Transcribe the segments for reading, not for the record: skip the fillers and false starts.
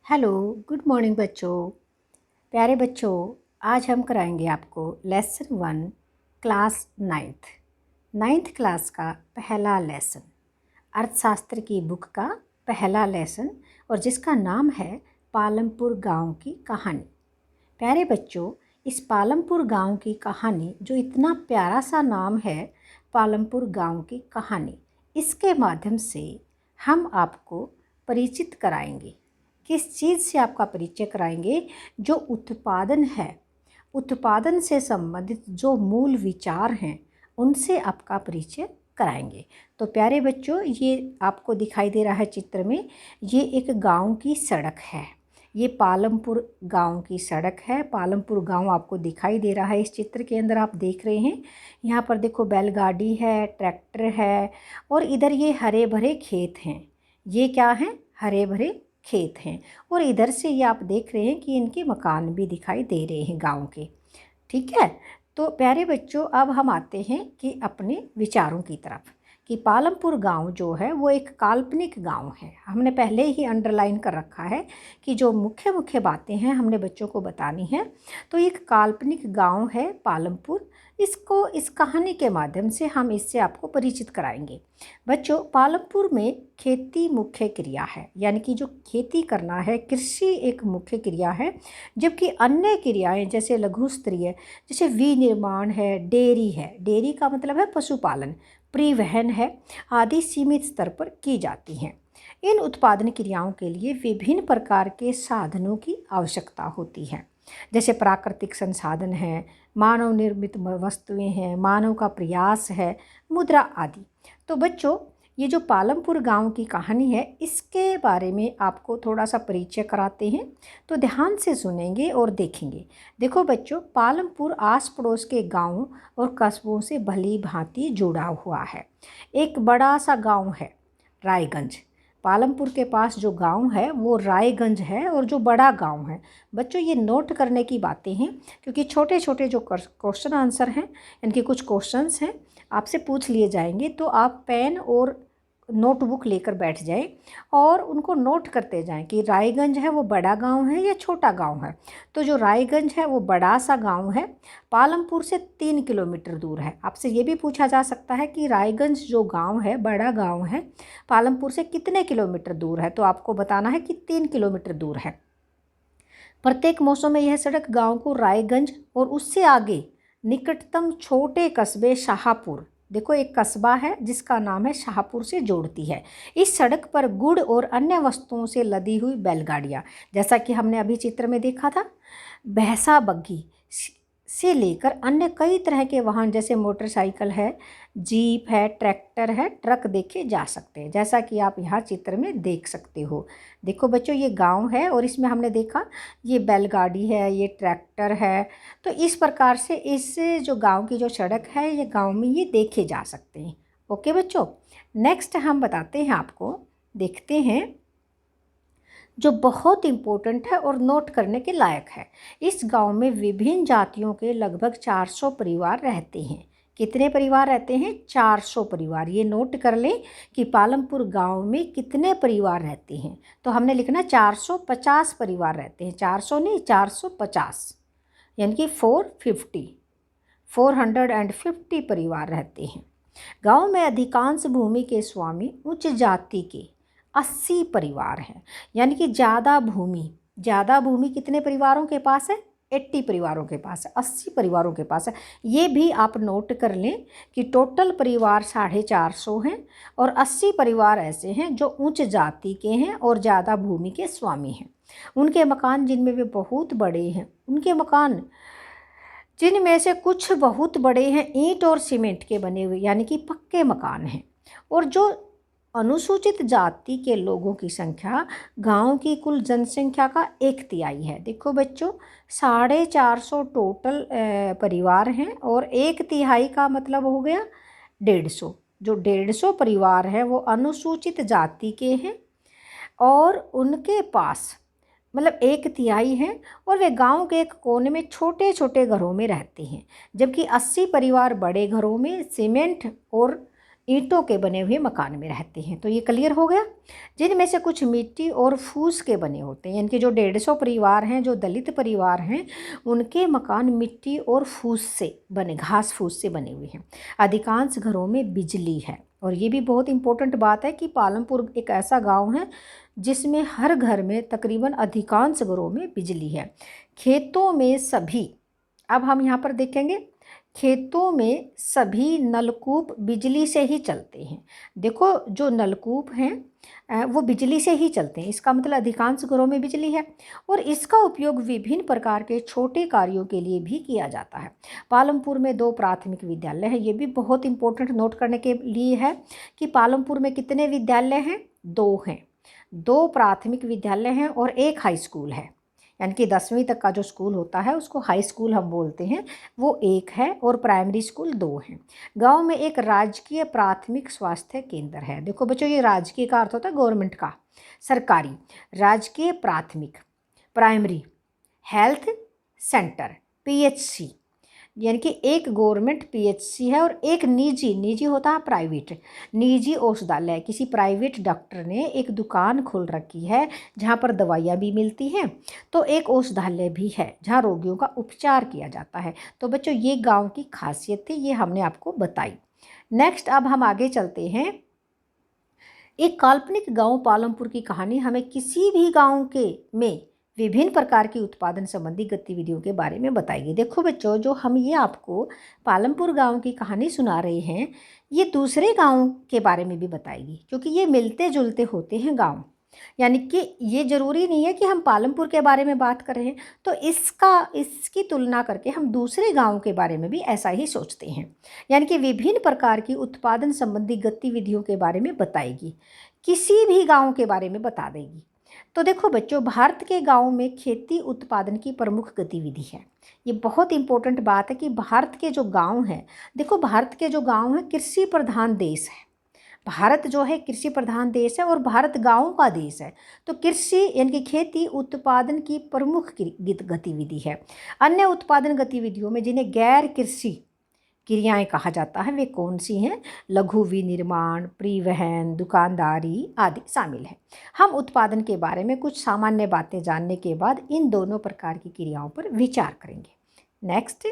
Hello, good morning बच्चों। प्यारे बच्चों, आज हम कराएंगे आपको लेसन 1 क्लास नाइन्थ क्लास का पहला लेसन, अर्थशास्त्र की बुक का पहला लेसन, और जिसका नाम है पालमपुर गांव की कहानी। प्यारे बच्चों, इस पालमपुर गांव की कहानी, जो इतना प्यारा सा नाम है पालमपुर गांव की कहानी, इसके माध्यम से हम आपको परिचित कराएंगे। किस चीज़ से आपका परिचय कराएंगे? जो उत्पादन है, उत्पादन से संबंधित जो मूल विचार हैं, उनसे आपका परिचय कराएंगे। तो प्यारे बच्चों, ये आपको दिखाई दे रहा है चित्र में, ये एक गांव की सड़क है। ये पालमपुर गांव की सड़क है। पालमपुर गांव आपको दिखाई दे रहा है इस चित्र के अंदर, आप देख रहे हैं। यहाँ पर देखो बैलगाड़ी है, ट्रैक्टर है, और इधर ये हरे भरे खेत हैं। ये क्या हैं? हरे भरे खेत हैं। और इधर से ये आप देख रहे हैं कि इनके मकान भी दिखाई दे रहे हैं गांव के। ठीक है। तो प्यारे बच्चों, अब हम आते हैं कि अपने विचारों की तरफ, कि पालमपुर गांव जो है वो एक काल्पनिक गांव है। हमने पहले ही अंडरलाइन कर रखा है कि जो मुख्य मुख्य बातें हैं हमने बच्चों को बतानी है। तो एक काल्पनिक गांव है पालमपुर। इसको इस कहानी के माध्यम से हम इससे आपको परिचित कराएंगे। बच्चों, पालमपुर में खेती मुख्य क्रिया है, यानी कि जो खेती करना है, कृषि एक मुख्य क्रिया है, जबकि अन्य क्रियाएं जैसे लघु स्तरीय, जैसे विनिर्माण है, डेयरी है, डेयरी का मतलब है पशुपालन, परिवहन है, आदि सीमित स्तर पर की जाती हैं। इन उत्पादन क्रियाओं के लिए विभिन्न प्रकार के साधनों की आवश्यकता होती है, जैसे प्राकृतिक संसाधन हैं, मानव निर्मित वस्तुएं हैं, मानव का प्रयास है, मुद्रा आदि। तो बच्चों, ये जो पालमपुर गांव की कहानी है, इसके बारे में आपको थोड़ा सा परिचय कराते हैं, तो ध्यान से सुनेंगे और देखेंगे। देखो बच्चों, पालमपुर आस पड़ोस के गांवों और कस्बों से भली भांति जुड़ा हुआ है। एक बड़ा सा गांव है रायगंज। पालमपुर के पास जो गांव है वो रायगंज है, और जो बड़ा गांव है। बच्चों, ये नोट करने की बातें हैं, क्योंकि छोटे छोटे जो क्वेश्चन आंसर हैं, इनके कुछ क्वेश्चंस हैं, आपसे पूछ लिए जाएंगे। तो आप पेन और नोटबुक लेकर बैठ जाएं और उनको नोट करते जाएं कि रायगंज है वो बड़ा गांव है या छोटा गांव है। तो जो रायगंज है वो बड़ा सा गांव है, पालमपुर से 3 किलोमीटर दूर है। आपसे ये भी पूछा जा सकता है कि रायगंज जो गांव है, बड़ा गांव है, पालमपुर से कितने किलोमीटर दूर है? तो आपको बताना है कि 3 किलोमीटर दूर है। प्रत्येक मौसम में यह सड़क गांव को रायगंज और उससे आगे निकटतम छोटे कस्बे शाहपुर, देखो एक कस्बा है जिसका नाम है शाहपुर, से जोड़ती है। इस सड़क पर गुड़ और अन्य वस्तुओं से लदी हुई बैलगाड़ियाँ, जैसा कि हमने अभी चित्र में देखा था, भैंसा बग्घी से लेकर अन्य कई तरह के वाहन जैसे मोटरसाइकिल है, जीप है, ट्रैक्टर है, ट्रक देखे जा सकते हैं, जैसा कि आप यहाँ चित्र में देख सकते हो। देखो बच्चों, ये गांव है और इसमें हमने देखा ये बैलगाड़ी है, ये ट्रैक्टर है। तो इस प्रकार से इस जो गांव की जो सड़क है, ये गांव में ये देखे जा सकते हैं। ओके बच्चों, नेक्स्ट हम बताते हैं आपको, देखते हैं जो बहुत इम्पोर्टेंट है और नोट करने के लायक है। इस गांव में विभिन्न जातियों के लगभग 400 परिवार रहते हैं। कितने परिवार रहते हैं? 400 परिवार। ये नोट कर लें कि पालमपुर गांव में कितने परिवार रहते हैं। तो हमने लिखना 450 परिवार रहते हैं, 400 नहीं 450, यानी कि 450 परिवार रहते हैं। गांव में अधिकांश भूमि के स्वामी उच्च जाति के 80 परिवार हैं, यानी कि ज़्यादा भूमि कितने परिवारों के पास है? 80 परिवारों के पास है, 80 परिवारों के पास है। ये भी आप नोट कर लें कि टोटल परिवार 450 हैं, और 80 परिवार ऐसे हैं जो उच्च जाति के हैं और ज़्यादा भूमि के स्वामी हैं। उनके मकान, जिनमें वे बहुत बड़े हैं, उनके मकान जिनमें से कुछ बहुत बड़े हैं, ईंट और सीमेंट के बने हुए, यानी कि पक्के मकान हैं। और जो अनुसूचित जाति के लोगों की संख्या गांव की कुल जनसंख्या का 1/3 है। देखो बच्चों, 450 टोटल परिवार हैं, और 1/3 का मतलब हो गया 150। जो 150 परिवार है वो अनुसूचित जाति के हैं, और उनके पास मतलब 1/3 हैं, और वे गांव के एक कोने में छोटे छोटे घरों में रहते हैं। जबकि 80 परिवार बड़े घरों में सीमेंट और ईंटों के बने हुए मकान में रहते हैं। तो ये क्लियर हो गया। जिनमें से कुछ मिट्टी और फूस के बने होते हैं, यानी कि जो 150 परिवार हैं, जो दलित परिवार हैं, उनके मकान मिट्टी और फूस से बने, घास फूस से बने हुए हैं। अधिकांश घरों में बिजली है। और ये भी बहुत इंपॉर्टेंट बात है कि पालमपुर एक ऐसा गांव है जिसमें हर घर में तकरीबन अधिकांश घरों में बिजली है। खेतों में सभी, अब हम यहाँ पर देखेंगे, खेतों में सभी नलकूप बिजली से ही चलते हैं। देखो जो नलकूप हैं वो बिजली से ही चलते हैं, इसका मतलब अधिकांश घरों में बिजली है। और इसका उपयोग विभिन्न प्रकार के छोटे कार्यों के लिए भी किया जाता है। पालमपुर में 2 प्राथमिक विद्यालय हैं। ये भी बहुत इंपॉर्टेंट नोट करने के लिए है कि पालमपुर में कितने विद्यालय हैं? 2 हैं। 2 प्राथमिक विद्यालय हैं और 1 हाई स्कूल है, यानी कि 10वीं तक का जो स्कूल होता है उसको हाई स्कूल हम बोलते हैं, वो 1 है और प्राइमरी स्कूल 2 हैं। गांव में एक राजकीय प्राथमिक स्वास्थ्य केंद्र है। देखो बच्चों, ये राजकीय का अर्थ होता है गवर्नमेंट का, सरकारी। राजकीय प्राथमिक, प्राइमरी हेल्थ सेंटर, PHC, यानी कि एक गवर्नमेंट PHC है और एक निजी होता है प्राइवेट, निजी औषधालय। किसी प्राइवेट डॉक्टर ने एक दुकान खोल रखी है जहाँ पर दवाइयाँ भी मिलती हैं, तो एक औषधालय भी है जहाँ रोगियों का उपचार किया जाता है। तो बच्चों ये गांव की खासियत थी, ये हमने आपको बताई। नेक्स्ट अब हम आगे चलते हैं। एक काल्पनिक गांव पालमपुर की कहानी हमें किसी भी गांव के में विभिन्न प्रकार की उत्पादन संबंधी गतिविधियों के बारे में बताएगी। देखो बच्चों, जो हम ये आपको पालमपुर गांव की कहानी सुना रहे हैं, ये दूसरे गांव के बारे में भी बताएगी, क्योंकि ये मिलते जुलते होते हैं गांव। यानी कि ये ज़रूरी नहीं है कि हम पालमपुर के बारे में बात कर रहे हैं तो इसकी तुलना करके हम दूसरे गाँव के बारे में भी ऐसा ही सोचते हैं। यानी कि विभिन्न प्रकार की उत्पादन संबंधी गतिविधियों के बारे में बताएगी, किसी भी गाँव के बारे में बता देगी। तो देखो बच्चों, भारत के गाँव में खेती उत्पादन की प्रमुख गतिविधि है। ये बहुत इंपॉर्टेंट बात है कि भारत के जो गाँव हैं, देखो भारत के जो गाँव हैं कृषि प्रधान देश है। भारत जो है कृषि प्रधान देश है और भारत गाँवों का देश है। तो कृषि यानी कि खेती उत्पादन की प्रमुख गतिविधि है। अन्य उत्पादन गतिविधियों में जिन्हें गैर कृषि क्रियाएं कहा जाता है, वे कौन सी हैं? लघु विनिर्माण, परिवहन, दुकानदारी आदि शामिल है। हम उत्पादन के बारे में कुछ सामान्य बातें जानने के बाद इन दोनों प्रकार की क्रियाओं पर विचार करेंगे। नेक्स्ट,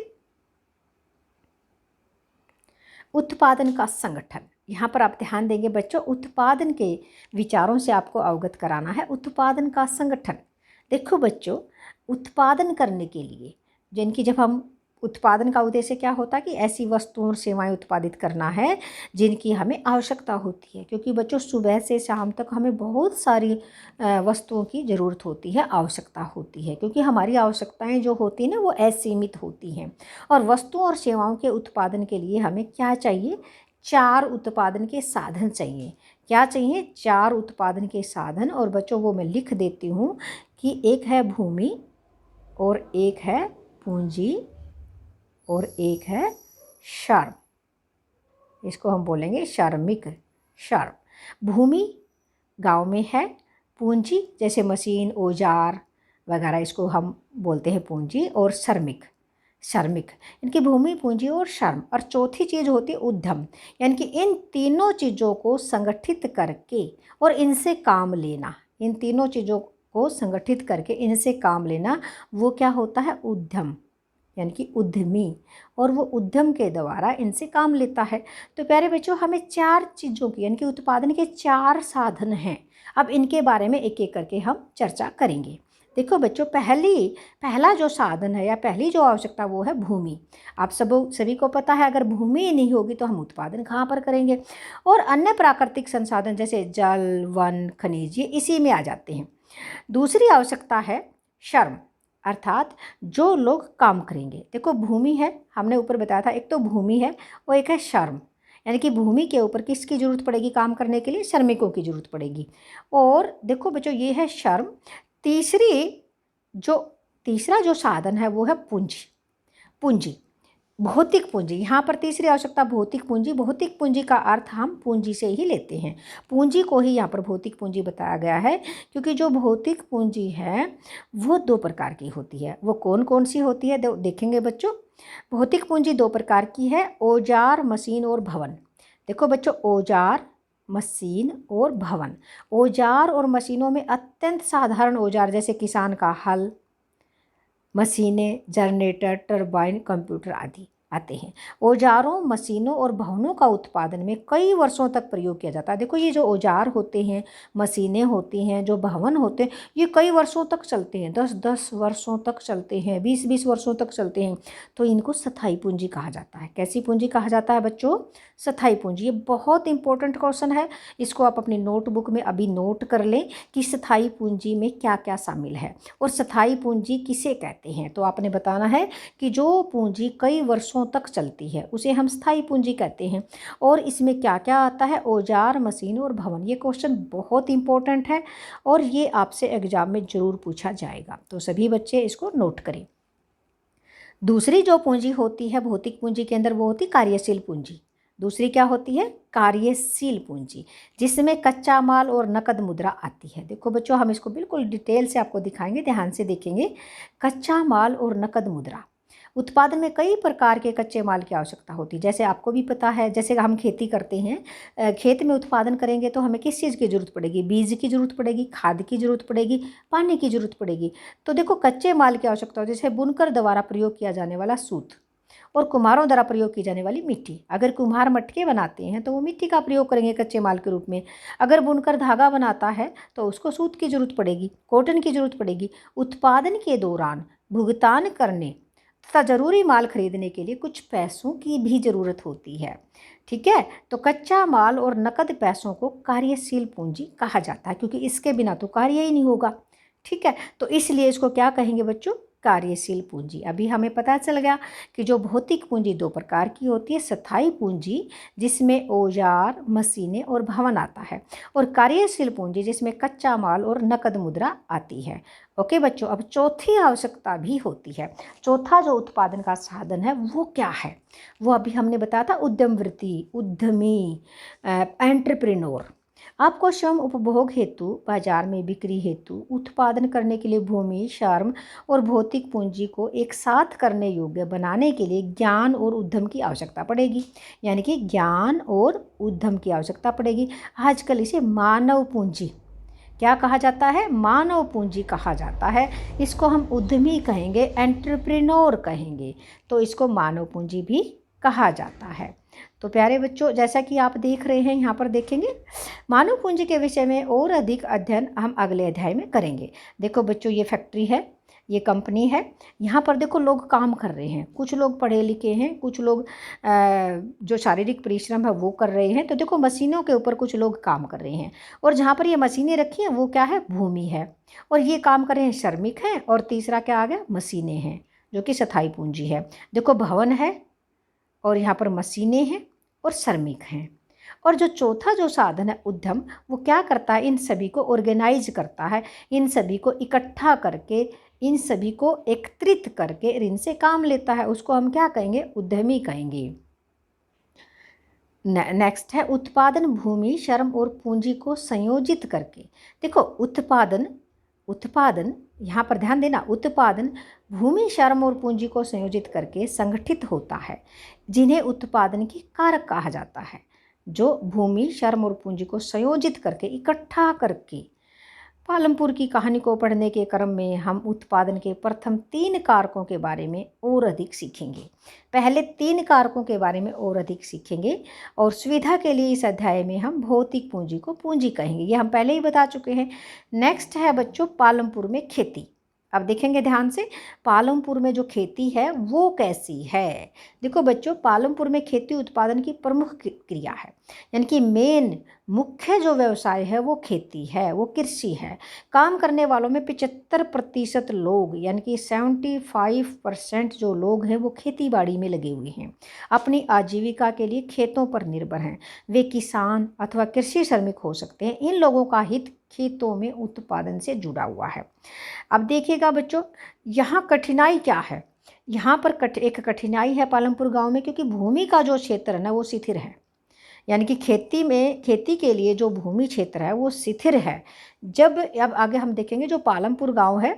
उत्पादन का संगठन। यहाँ पर आप ध्यान देंगे बच्चों, उत्पादन के विचारों से आपको अवगत कराना है। उत्पादन का संगठन, देखो बच्चों, उत्पादन करने के लिए, जिनकी जब हम उत्पादन का उद्देश्य क्या होता है कि ऐसी वस्तुओं और सेवाएं उत्पादित करना है जिनकी हमें आवश्यकता होती है। क्योंकि बच्चों सुबह से शाम तक हमें बहुत सारी वस्तुओं की ज़रूरत होती है, आवश्यकता होती है, क्योंकि हमारी आवश्यकताएं जो होती हैं ना वो असीमित होती हैं। और वस्तुओं और सेवाओं के उत्पादन के लिए हमें क्या चाहिए? 4 उत्पादन के साधन चाहिए। क्या चाहिए? 4 उत्पादन के साधन। और बच्चों वो मैं लिख देती हूँ कि एक है भूमि, और एक है पूंजी, और एक है श्रम। इसको हम बोलेंगे श्रमिक, श्रम। भूमि गांव में है, पूंजी जैसे मशीन, औजार वगैरह, इसको हम बोलते हैं पूंजी, और श्रमिक, इनकी भूमि, पूंजी और श्रम। और चौथी चीज़ होती है उद्यम, यानी कि इन तीनों चीज़ों को संगठित करके और इनसे काम लेना, इन तीनों चीज़ों को संगठित करके इनसे काम लेना, वो क्या होता है? उद्यम, यानी कि उद्यमी। और वो उद्यम के द्वारा इनसे काम लेता है। तो प्यारे बच्चों, हमें 4 चीज़ों की, यानी कि उत्पादन के 4 साधन हैं। अब इनके बारे में एक एक करके हम चर्चा करेंगे। देखो बच्चों, पहला जो साधन है या पहली जो आवश्यकता वो है भूमि। आप सभी को पता है, अगर भूमि नहीं होगी तो हम उत्पादन कहाँ पर करेंगे? और अन्य प्राकृतिक संसाधन जैसे जल, वन, खनिज, ये इसी में आ जाते हैं। दूसरी आवश्यकता है श्रम, अर्थात जो लोग काम करेंगे। देखो भूमि है, हमने ऊपर बताया था, एक तो भूमि है और एक है श्रम, यानी कि भूमि के ऊपर किसकी ज़रूरत पड़ेगी काम करने के लिए? श्रमिकों की ज़रूरत पड़ेगी। और देखो बच्चों, ये है श्रम। तीसरा जो साधन है वो है पूंजी, भौतिक पूंजी। यहाँ पर तीसरी आवश्यकता भौतिक पूंजी। भौतिक पूंजी का अर्थ हम पूंजी से ही लेते हैं, पूंजी को ही यहाँ पर भौतिक पूंजी बताया गया है। क्योंकि जो भौतिक पूंजी है वो 2 प्रकार की होती है। वो कौन कौन सी होती है देखेंगे बच्चों। भौतिक पूंजी 2 प्रकार की है, औजार, मशीन और भवन। देखो बच्चों, औजार, मशीन और भवन। औजार और मशीनों में अत्यंत साधारण औजार जैसे किसान का हल, मशीनें, जनरेटर, टरबाइन, कंप्यूटर आदि आते हैं। औजारों, मशीनों और भवनों का उत्पादन में कई वर्षों तक प्रयोग किया जाता है। देखो ये जो औजार होते हैं, मशीनें होती हैं, जो भवन होते हैं, ये कई वर्षों तक चलते हैं, 10-10 वर्षों तक चलते हैं, 20-20 वर्षों तक चलते हैं। तो इनको स्थायी पूंजी कहा जाता है। कैसी पूंजी कहा जाता है बच्चों? स्थायी पूंजी। ये बहुत इंपॉर्टेंट क्वेश्चन है, इसको आप अपनी नोटबुक में अभी नोट कर लें कि स्थायी पूंजी में क्या क्या शामिल है और स्थायी पूंजी किसे कहते हैं। तो आपने बताना है कि जो पूंजी कई वर्षों तक चलती है उसे हम स्थायी पूंजी कहते हैं। और इसमें क्या क्या आता है? औजार, मशीन और भवन। ये क्वेश्चन बहुत इंपॉर्टेंट है और ये आपसे एग्जाम में ज़रूर पूछा जाएगा, तो सभी बच्चे इसको नोट करें। दूसरी जो पूंजी होती है भौतिक पूंजी के अंदर, वो होती कार्यशील पूंजी। दूसरी क्या होती है? कार्यशील पूंजी, जिसमें कच्चा माल और नकद मुद्रा आती है। देखो बच्चों, हम इसको बिल्कुल डिटेल से आपको दिखाएंगे, ध्यान से देखेंगे। कच्चा माल और नकद मुद्रा। उत्पादन में कई प्रकार के कच्चे माल की आवश्यकता होती है। जैसे आपको भी पता है, जैसे हम खेती करते हैं, खेत में उत्पादन करेंगे तो हमें किस चीज़ की ज़रूरत पड़ेगी? बीज की ज़रूरत पड़ेगी, खाद की ज़रूरत पड़ेगी, पानी की ज़रूरत पड़ेगी। तो देखो कच्चे माल की आवश्यकता होती है, जैसे बुनकर द्वारा प्रयोग किया जाने वाला सूत और कुम्हारों द्वारा प्रयोग की जाने वाली मिट्टी। अगर कुम्हार मटके बनाते हैं तो वो मिट्टी का प्रयोग करेंगे कच्चे माल के रूप में। अगर बुनकर धागा बनाता है तो उसको सूत की ज़रूरत पड़ेगी, कॉटन की ज़रूरत पड़ेगी। उत्पादन के दौरान भुगतान करने तथा ज़रूरी माल खरीदने के लिए कुछ पैसों की भी ज़रूरत होती है। ठीक है, तो कच्चा माल और नकद पैसों को कार्यशील पूंजी कहा जाता है, क्योंकि इसके बिना तो कार्य ही नहीं होगा। ठीक है, तो इसलिए इसको क्या कहेंगे बच्चों? कार्यशील पूंजी। अभी हमें पता चल गया कि जो भौतिक पूंजी दो प्रकार की होती है। स्थायी पूंजी जिसमें औजार, मशीनें और भवन आता है, और कार्यशील पूंजी जिसमें कच्चा माल और नकद मुद्रा आती है। ओके बच्चों, अब चौथी आवश्यकता भी होती है। चौथा जो उत्पादन का साधन है वो क्या है? वो अभी हमने बताया था, उद्यम वृत्ति, उद्यमी, एंटरप्रेन्योर। आपको स्वयं उपभोग हेतु, बाजार में बिक्री हेतु, उत्पादन करने के लिए भूमि, श्रम और भौतिक पूंजी को एक साथ करने योग्य बनाने के लिए ज्ञान और उद्यम की आवश्यकता पड़ेगी। यानी कि ज्ञान और उद्यम की आवश्यकता पड़ेगी। आजकल इसे मानव पूंजी क्या कहा जाता है? मानव पूंजी कहा जाता है। इसको हम उद्यमी कहेंगे, एंटरप्रेन्योर कहेंगे, तो इसको मानव पूंजी भी कहा जाता है। तो प्यारे बच्चों, जैसा कि आप देख रहे हैं, यहाँ पर देखेंगे मानव पूंजी के विषय में और अधिक अध्ययन हम अगले अध्याय में करेंगे। देखो बच्चों, ये फैक्ट्री है, ये कंपनी है। यहाँ पर देखो लोग काम कर रहे हैं, कुछ लोग पढ़े लिखे हैं, कुछ लोग जो शारीरिक परिश्रम है वो कर रहे हैं। तो देखो मशीनों के ऊपर कुछ लोग काम कर रहे हैं, और जहाँ पर ये मशीनें रखी हैं वो क्या है? भूमि है। और ये काम कर रहे हैं श्रमिक हैं। और तीसरा क्या आ गया? मशीनें हैं, जो कि स्थायी पूंजी है। देखो भवन है, और यहाँ पर मशीनें हैं और श्रमिक हैं। और जो चौथा जो साधन है उद्यम, वो क्या करता है? इन सभी को ऑर्गेनाइज करता है, इन सभी को इकट्ठा करके, इन सभी को एकत्रित करके इनसे काम लेता है। उसको हम क्या कहेंगे? उद्यमी कहेंगे। नेक्स्ट है उत्पादन भूमि, श्रम और पूंजी को संयोजित करके। देखो उत्पादन, उत्पादन यहाँ पर ध्यान देना, उत्पादन भूमि, श्रम और पूंजी को संयोजित करके संगठित होता है, जिन्हें उत्पादन की कारक कहा जाता है। जो भूमि, श्रम और पूंजी को संयोजित करके, इकट्ठा करके। पालमपुर की कहानी को पढ़ने के क्रम में हम उत्पादन के प्रथम 3 कारकों के बारे में और अधिक सीखेंगे। पहले 3 कारकों के बारे में और अधिक सीखेंगे, और सुविधा के लिए इस अध्याय में हम भौतिक पूंजी को पूंजी कहेंगे, ये हम पहले ही बता चुके हैं। नेक्स्ट है बच्चों पालमपुर में खेती। अब देखेंगे ध्यान से, पालमपुर में जो खेती है वो कैसी है। देखो बच्चों, पालमपुर में खेती उत्पादन की प्रमुख क्रिया है, यानी कि मेन मुख्य जो व्यवसाय है वो खेती है, वो कृषि है। काम करने वालों में 75% लोग, यानी कि 75% जो लोग हैं वो खेती बाड़ी में लगे हुए हैं, अपनी आजीविका के लिए खेतों पर निर्भर हैं। वे किसान अथवा कृषि श्रमिक हो सकते हैं। इन लोगों का हित खेतों में उत्पादन से जुड़ा हुआ है। अब देखिएगा बच्चों, यहाँ कठिनाई क्या है? यहाँ पर एक कठिनाई है पालमपुर गांव में, क्योंकि भूमि का जो क्षेत्र है ना वो शिथिल है। यानी कि खेती के लिए जो भूमि क्षेत्र है वो शिथिल है। अब आगे हम देखेंगे, जो पालमपुर गांव है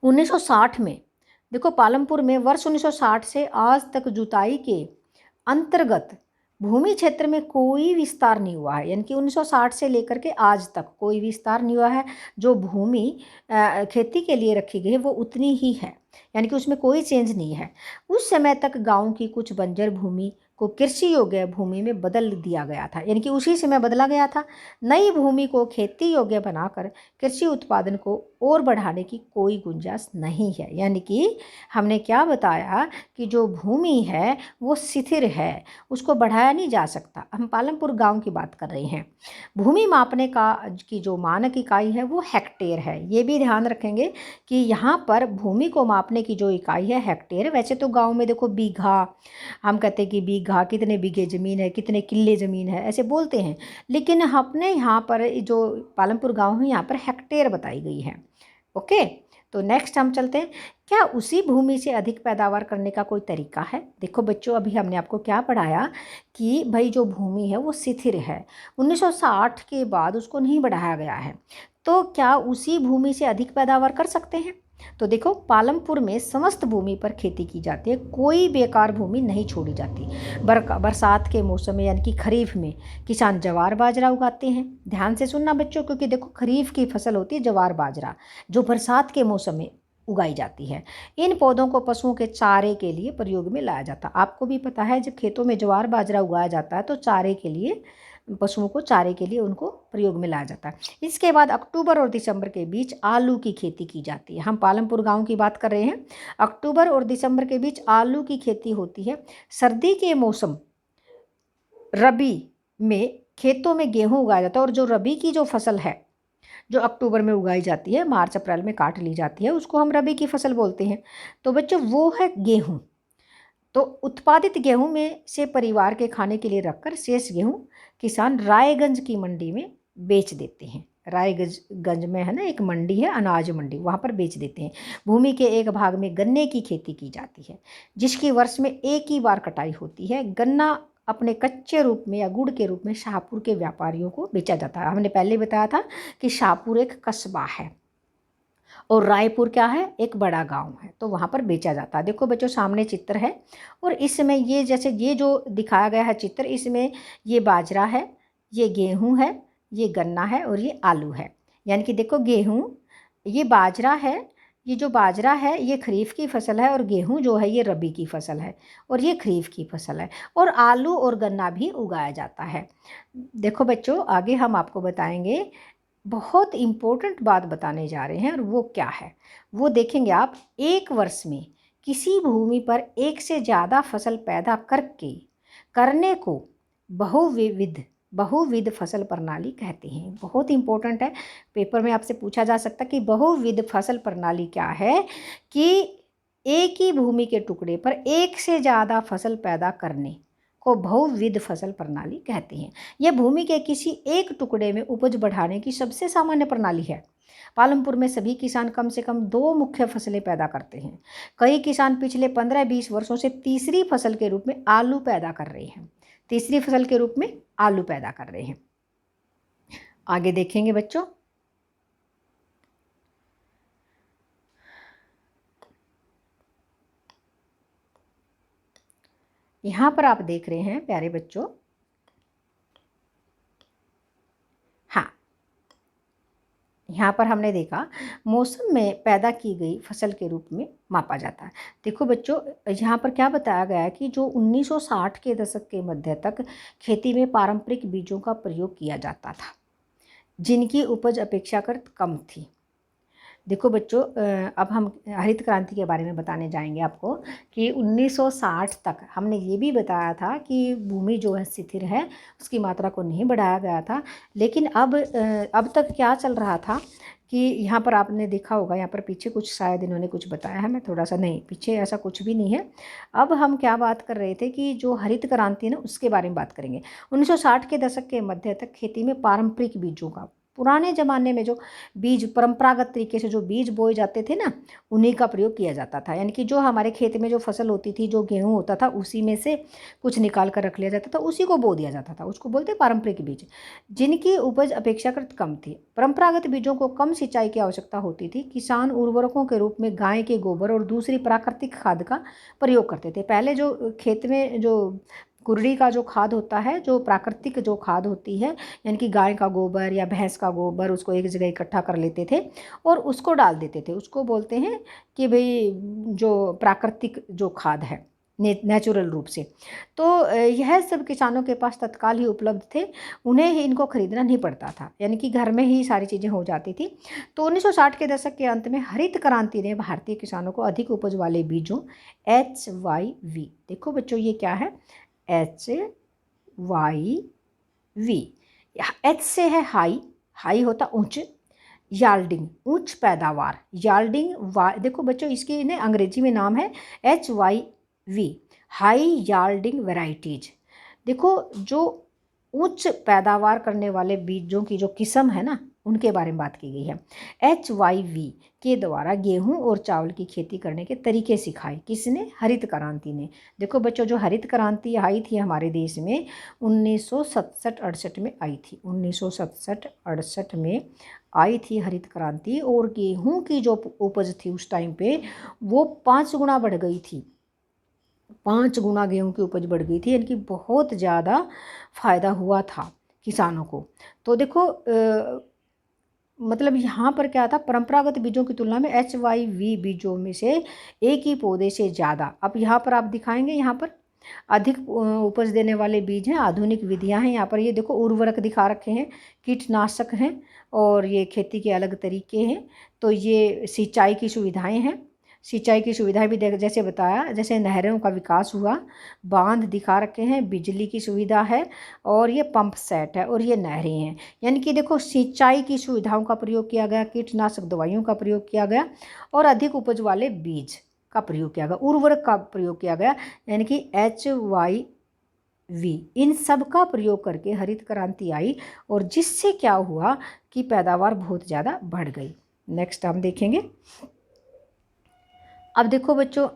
1960 में, देखो पालमपुर में वर्ष 1960 से आज तक जुताई के अंतर्गत भूमि क्षेत्र में कोई विस्तार नहीं हुआ है, यानी कि 1960 से लेकर के आज तक कोई विस्तार नहीं हुआ है। जो भूमि खेती के लिए रखी गई है वो उतनी ही है, यानी कि उसमें कोई चेंज नहीं है। उस समय तक गांव की कुछ बंजर भूमि को कृषि योग्य भूमि में बदल दिया गया था, यानी कि उसी समय बदला गया था। नई भूमि को खेती योग्य बनाकर कृषि उत्पादन को और बढ़ाने की कोई गुंजाइश नहीं है। यानी कि हमने क्या बताया कि जो भूमि है वो शिथिर है, उसको बढ़ाया नहीं जा सकता। हम पालमपुर गांव की बात कर रहे हैं। भूमि मापने का की जो मानक इकाई है वो हेक्टेयर है। ये भी ध्यान रखेंगे कि यहाँ पर भूमि को मापने की जो इकाई है हेक्टेयर। वैसे तो गांव में देखो बीघा, हम कहते हैं कि बीघा कितने बीघे ज़मीन है, कितने किले ज़मीन है, ऐसे बोलते हैं। लेकिन अपने यहाँ पर जो पालमपुर गांव है यहाँ पर हेक्टेयर बताई गई है। ओके, तो नेक्स्ट हम चलते हैं। क्या उसी भूमि से अधिक पैदावार करने का कोई तरीका है? देखो बच्चों, अभी हमने आपको क्या पढ़ाया कि भाई जो भूमि है वो शिथिर है, 1960 के बाद उसको नहीं बढ़ाया गया है। तो क्या उसी भूमि से अधिक पैदावार कर सकते हैं? तो देखो, पालमपुर में समस्त भूमि पर खेती की जाती है, कोई बेकार भूमि नहीं छोड़ी जाती। बरसात के मौसम में यानी कि खरीफ में किसान ज्वार बाजरा उगाते हैं। ध्यान से सुनना बच्चों, क्योंकि देखो खरीफ की फसल होती है ज्वार बाजरा, जो बरसात के मौसम में उगाई जाती है। इन पौधों को पशुओं के चारे के लिए प्रयोग में लाया जाता है। आपको भी पता है, जब खेतों में ज्वार बाजरा उगाया जाता है तो चारे के लिए, पशुओं को चारे के लिए उनको प्रयोग में लाया जाता है। इसके बाद अक्टूबर और दिसंबर के बीच आलू की खेती की जाती है। हम पालमपुर गांव की बात कर रहे हैं। अक्टूबर और दिसंबर के बीच आलू की खेती होती है। सर्दी के मौसम रबी में खेतों में गेहूं उगाया जाता है, और जो रबी की जो फसल है जो अक्टूबर में उगाई जाती है, मार्च अप्रैल में काट ली जाती है, उसको हम रबी की फसल बोलते हैं। तो बच्चों वो है गेहूं। तो उत्पादित गेहूं में से परिवार के खाने के लिए रखकर शेष गेहूं किसान रायगंज की मंडी में बेच देते हैं। रायगंज में है ना एक मंडी है, अनाज मंडी, वहाँ पर बेच देते हैं। भूमि के एक भाग में गन्ने की खेती की जाती है, जिसकी वर्ष में एक ही बार कटाई होती है। गन्ना अपने कच्चे रूप में या गुड़ के रूप में शाहपुर के व्यापारियों को बेचा जाता है। हमने पहले बताया था कि शाहपुर एक कस्बा है और रायपुर क्या है, एक बड़ा गांव है, तो वहाँ पर बेचा जाता है। देखो बच्चों, सामने चित्र है, और इसमें ये जैसे ये जो दिखाया गया है चित्र, इसमें ये बाजरा है, ये गेहूं है, ये गन्ना है और ये आलू है। यानी कि देखो गेहूं, ये बाजरा है, ये जो बाजरा है ये खरीफ की फसल है, और गेहूं जो है ये रबी की फसल है, और ये खरीफ की फसल है। और आलू और गन्ना भी उगाया जाता है। देखो बच्चों, आगे हम आपको बताएंगे, बहुत इम्पोर्टेंट बात बताने जा रहे हैं, और वो क्या है वो देखेंगे आप। एक वर्ष में किसी भूमि पर एक से ज़्यादा फसल पैदा करने को बहुविध फसल प्रणाली कहते हैं। बहुत इम्पोर्टेंट है, पेपर में आपसे पूछा जा सकता है कि बहुविध फसल प्रणाली क्या है। कि एक ही भूमि के टुकड़े पर एक से ज़्यादा फसल पैदा करने को बहुविध फसल प्रणाली कहते हैं। यह भूमि के किसी एक टुकड़े में उपज बढ़ाने की सबसे सामान्य प्रणाली है। पालमपुर में सभी किसान कम से कम 2 मुख्य फसलें पैदा करते हैं। कई किसान पिछले 15-20 वर्षों से तीसरी फसल के रूप में आलू पैदा कर रहे हैं। तीसरी फसल के रूप में आलू पैदा कर रहे हैं। आगे देखेंगे बच्चों, यहाँ पर आप देख रहे हैं प्यारे बच्चों, हाँ, यहाँ पर हमने देखा मौसम में पैदा की गई फसल के रूप में मापा जाता है। देखो बच्चों, यहाँ पर क्या बताया गया है कि जो 1960 के दशक के मध्य तक खेती में पारंपरिक बीजों का प्रयोग किया जाता था, जिनकी उपज अपेक्षाकृत कम थी। देखो बच्चों, अब हम हरित क्रांति के बारे में बताने जाएंगे आपको कि 1960 तक हमने ये भी बताया था कि भूमि जो है शिथिर है, उसकी मात्रा को नहीं बढ़ाया गया था। लेकिन अब तक क्या चल रहा था कि यहाँ पर आपने देखा होगा, यहाँ पर पीछे कुछ शायद इन्होंने कुछ बताया है, मैं थोड़ा सा, नहीं पीछे ऐसा कुछ भी नहीं है। अब हम क्या बात कर रहे थे कि जो हरित क्रांति है ना, उसके बारे में बात करेंगे। 1960 के दशक के मध्य तक खेती में पारंपरिक बीजों का, पुराने ज़माने में जो बीज परंपरागत तरीके से जो बीज बोए जाते थे ना, उन्हीं का प्रयोग किया जाता था। यानी कि जो हमारे खेत में जो फसल होती थी, जो गेहूं होता था, उसी में से कुछ निकाल कर रख लिया जाता था, उसी को बो दिया जाता था, उसको बोलते पारंपरिक बीज, जिनकी उपज अपेक्षाकृत कम थी। परंपरागत बीजों को कम सिंचाई की आवश्यकता होती थी। किसान उर्वरकों के रूप में गाय के गोबर और दूसरी प्राकृतिक खाद का प्रयोग करते थे। पहले जो खेत में जो कुरड़ी का जो खाद होता है, जो प्राकृतिक जो खाद होती है, यानी कि गाय का गोबर या भैंस का गोबर, उसको एक जगह इकट्ठा कर लेते थे और उसको डाल देते थे। उसको बोलते हैं कि भाई जो प्राकृतिक जो खाद है, नेचुरल रूप से। तो यह सब किसानों के पास तत्काल ही उपलब्ध थे, उन्हें ही इनको खरीदना नहीं पड़ता था, यानी कि घर में ही सारी चीज़ें हो जाती थी। तो 1960 के दशक के अंत में हरित क्रांति ने भारतीय किसानों को अधिक उपज वाले बीजों HYV, देखो बच्चों ये क्या है, HYV, H से है हाई, हाई होता उच्च, याल्डिंग उच्च पैदावार, याल्डिंग देखो बच्चों इसके ने अंग्रेजी में नाम है HYV, हाई याल्डिंग वैरायटीज। देखो जो उच्च पैदावार करने वाले बीजों की जो किस्म है ना, उनके बारे में बात की गई है। HYV के द्वारा गेहूं और चावल की खेती करने के तरीके सिखाए, किसने, हरित क्रांति ने। देखो बच्चों जो हरित क्रांति आई थी हमारे देश में 1967-68 में आई थी, 1967-68 में आई थी हरित क्रांति, और गेहूं की जो उपज थी उस टाइम पे वो 5 गुना बढ़ गई थी, 5 गुना गेहूं की उपज बढ़ गई थी, यानी कि बहुत ज़्यादा फ़ायदा हुआ था किसानों को। तो देखो मतलब यहाँ पर क्या था, परंपरागत बीजों की तुलना में HYV बीजों में से एक ही पौधे से ज़्यादा, अब यहाँ पर आप दिखाएंगे, यहाँ पर अधिक उपज देने वाले बीज हैं, आधुनिक विधियां हैं। यहाँ पर ये देखो उर्वरक दिखा रखे हैं, कीटनाशक हैं, और ये खेती के अलग तरीके हैं। तो ये सिंचाई की सुविधाएं हैं, सिंचाई की सुविधाएं भी जैसे बताया, जैसे नहरों का विकास हुआ, बांध दिखा रखे हैं, बिजली की सुविधा है, और ये पंप सेट है, और ये नहरें हैं। यानी कि देखो सिंचाई की सुविधाओं का प्रयोग किया गया, कीटनाशक दवाइयों का प्रयोग किया गया, और अधिक उपज वाले बीज का प्रयोग किया गया, उर्वरक का प्रयोग किया गया, यानी कि HYV, इन सब का प्रयोग करके हरित क्रांति आई, और जिससे क्या हुआ कि पैदावार बहुत ज़्यादा बढ़ गई। नेक्स्ट हम देखेंगे। अब देखो बच्चों,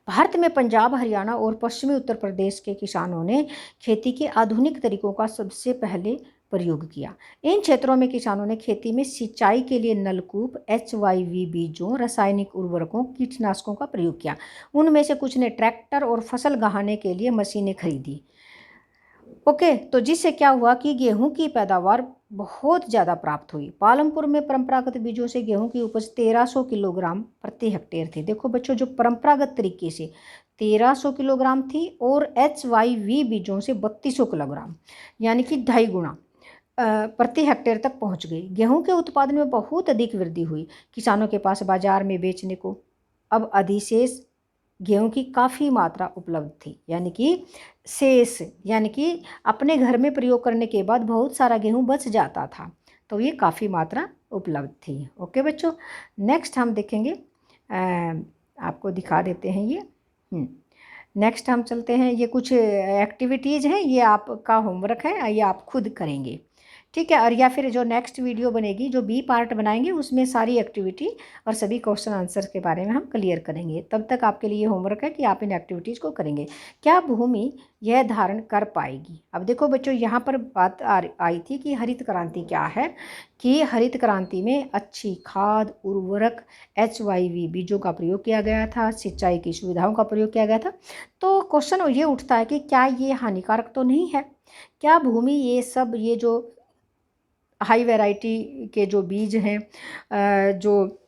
भारत में पंजाब, हरियाणा और पश्चिमी उत्तर प्रदेश के किसानों ने खेती के आधुनिक तरीकों का सबसे पहले प्रयोग किया। इन क्षेत्रों में किसानों ने खेती में सिंचाई के लिए नलकूप, HYV बीजों, रासायनिक उर्वरकों, कीटनाशकों का प्रयोग किया। उनमें से कुछ ने ट्रैक्टर और फसल गहाने के लिए मशीनें खरीदी। ओके, तो जिससे क्या हुआ कि गेहूं की पैदावार बहुत ज़्यादा प्राप्त हुई। पालमपुर में परंपरागत बीजों से गेहूं की उपज 1300 किलोग्राम प्रति हेक्टेयर थी। देखो बच्चों जो परंपरागत तरीके से 1300 किलोग्राम थी, और HYV बीजों से 3200 किलोग्राम, यानी कि 2.5 गुना प्रति हेक्टेयर तक पहुंच गई। गेहूं के उत्पादन में बहुत अधिक वृद्धि हुई। किसानों के पास बाजार में बेचने को अब अधिशेष गेहूं की काफ़ी मात्रा उपलब्ध थी, यानी कि शेष, यानी कि अपने घर में प्रयोग करने के बाद बहुत सारा गेहूं बच जाता था, तो ये काफ़ी मात्रा उपलब्ध थी। ओके बच्चों, नेक्स्ट हम देखेंगे, आपको दिखा देते हैं ये। नेक्स्ट हम चलते हैं, ये कुछ एक्टिविटीज़ हैं, ये आपका होमवर्क है, ये आप खुद करेंगे, ठीक है। और या फिर जो नेक्स्ट वीडियो बनेगी, जो B पार्ट बनाएंगे, उसमें सारी एक्टिविटी और सभी क्वेश्चन आंसर के बारे में हम क्लियर करेंगे। तब तक आपके लिए होमवर्क है कि आप इन एक्टिविटीज़ को करेंगे। क्या भूमि यह धारण कर पाएगी? अब देखो बच्चों यहाँ पर बात आई थी कि हरित क्रांति क्या है, कि हरित क्रांति में अच्छी खाद, उर्वरक, HYV बीजों का प्रयोग किया गया था, सिंचाई की सुविधाओं का प्रयोग किया गया था। तो क्वेश्चन ये उठता है कि क्या ये हानिकारक तो नहीं है? क्या भूमि ये सब, ये जो हाई वैरायटी के जो बीज हैं, जो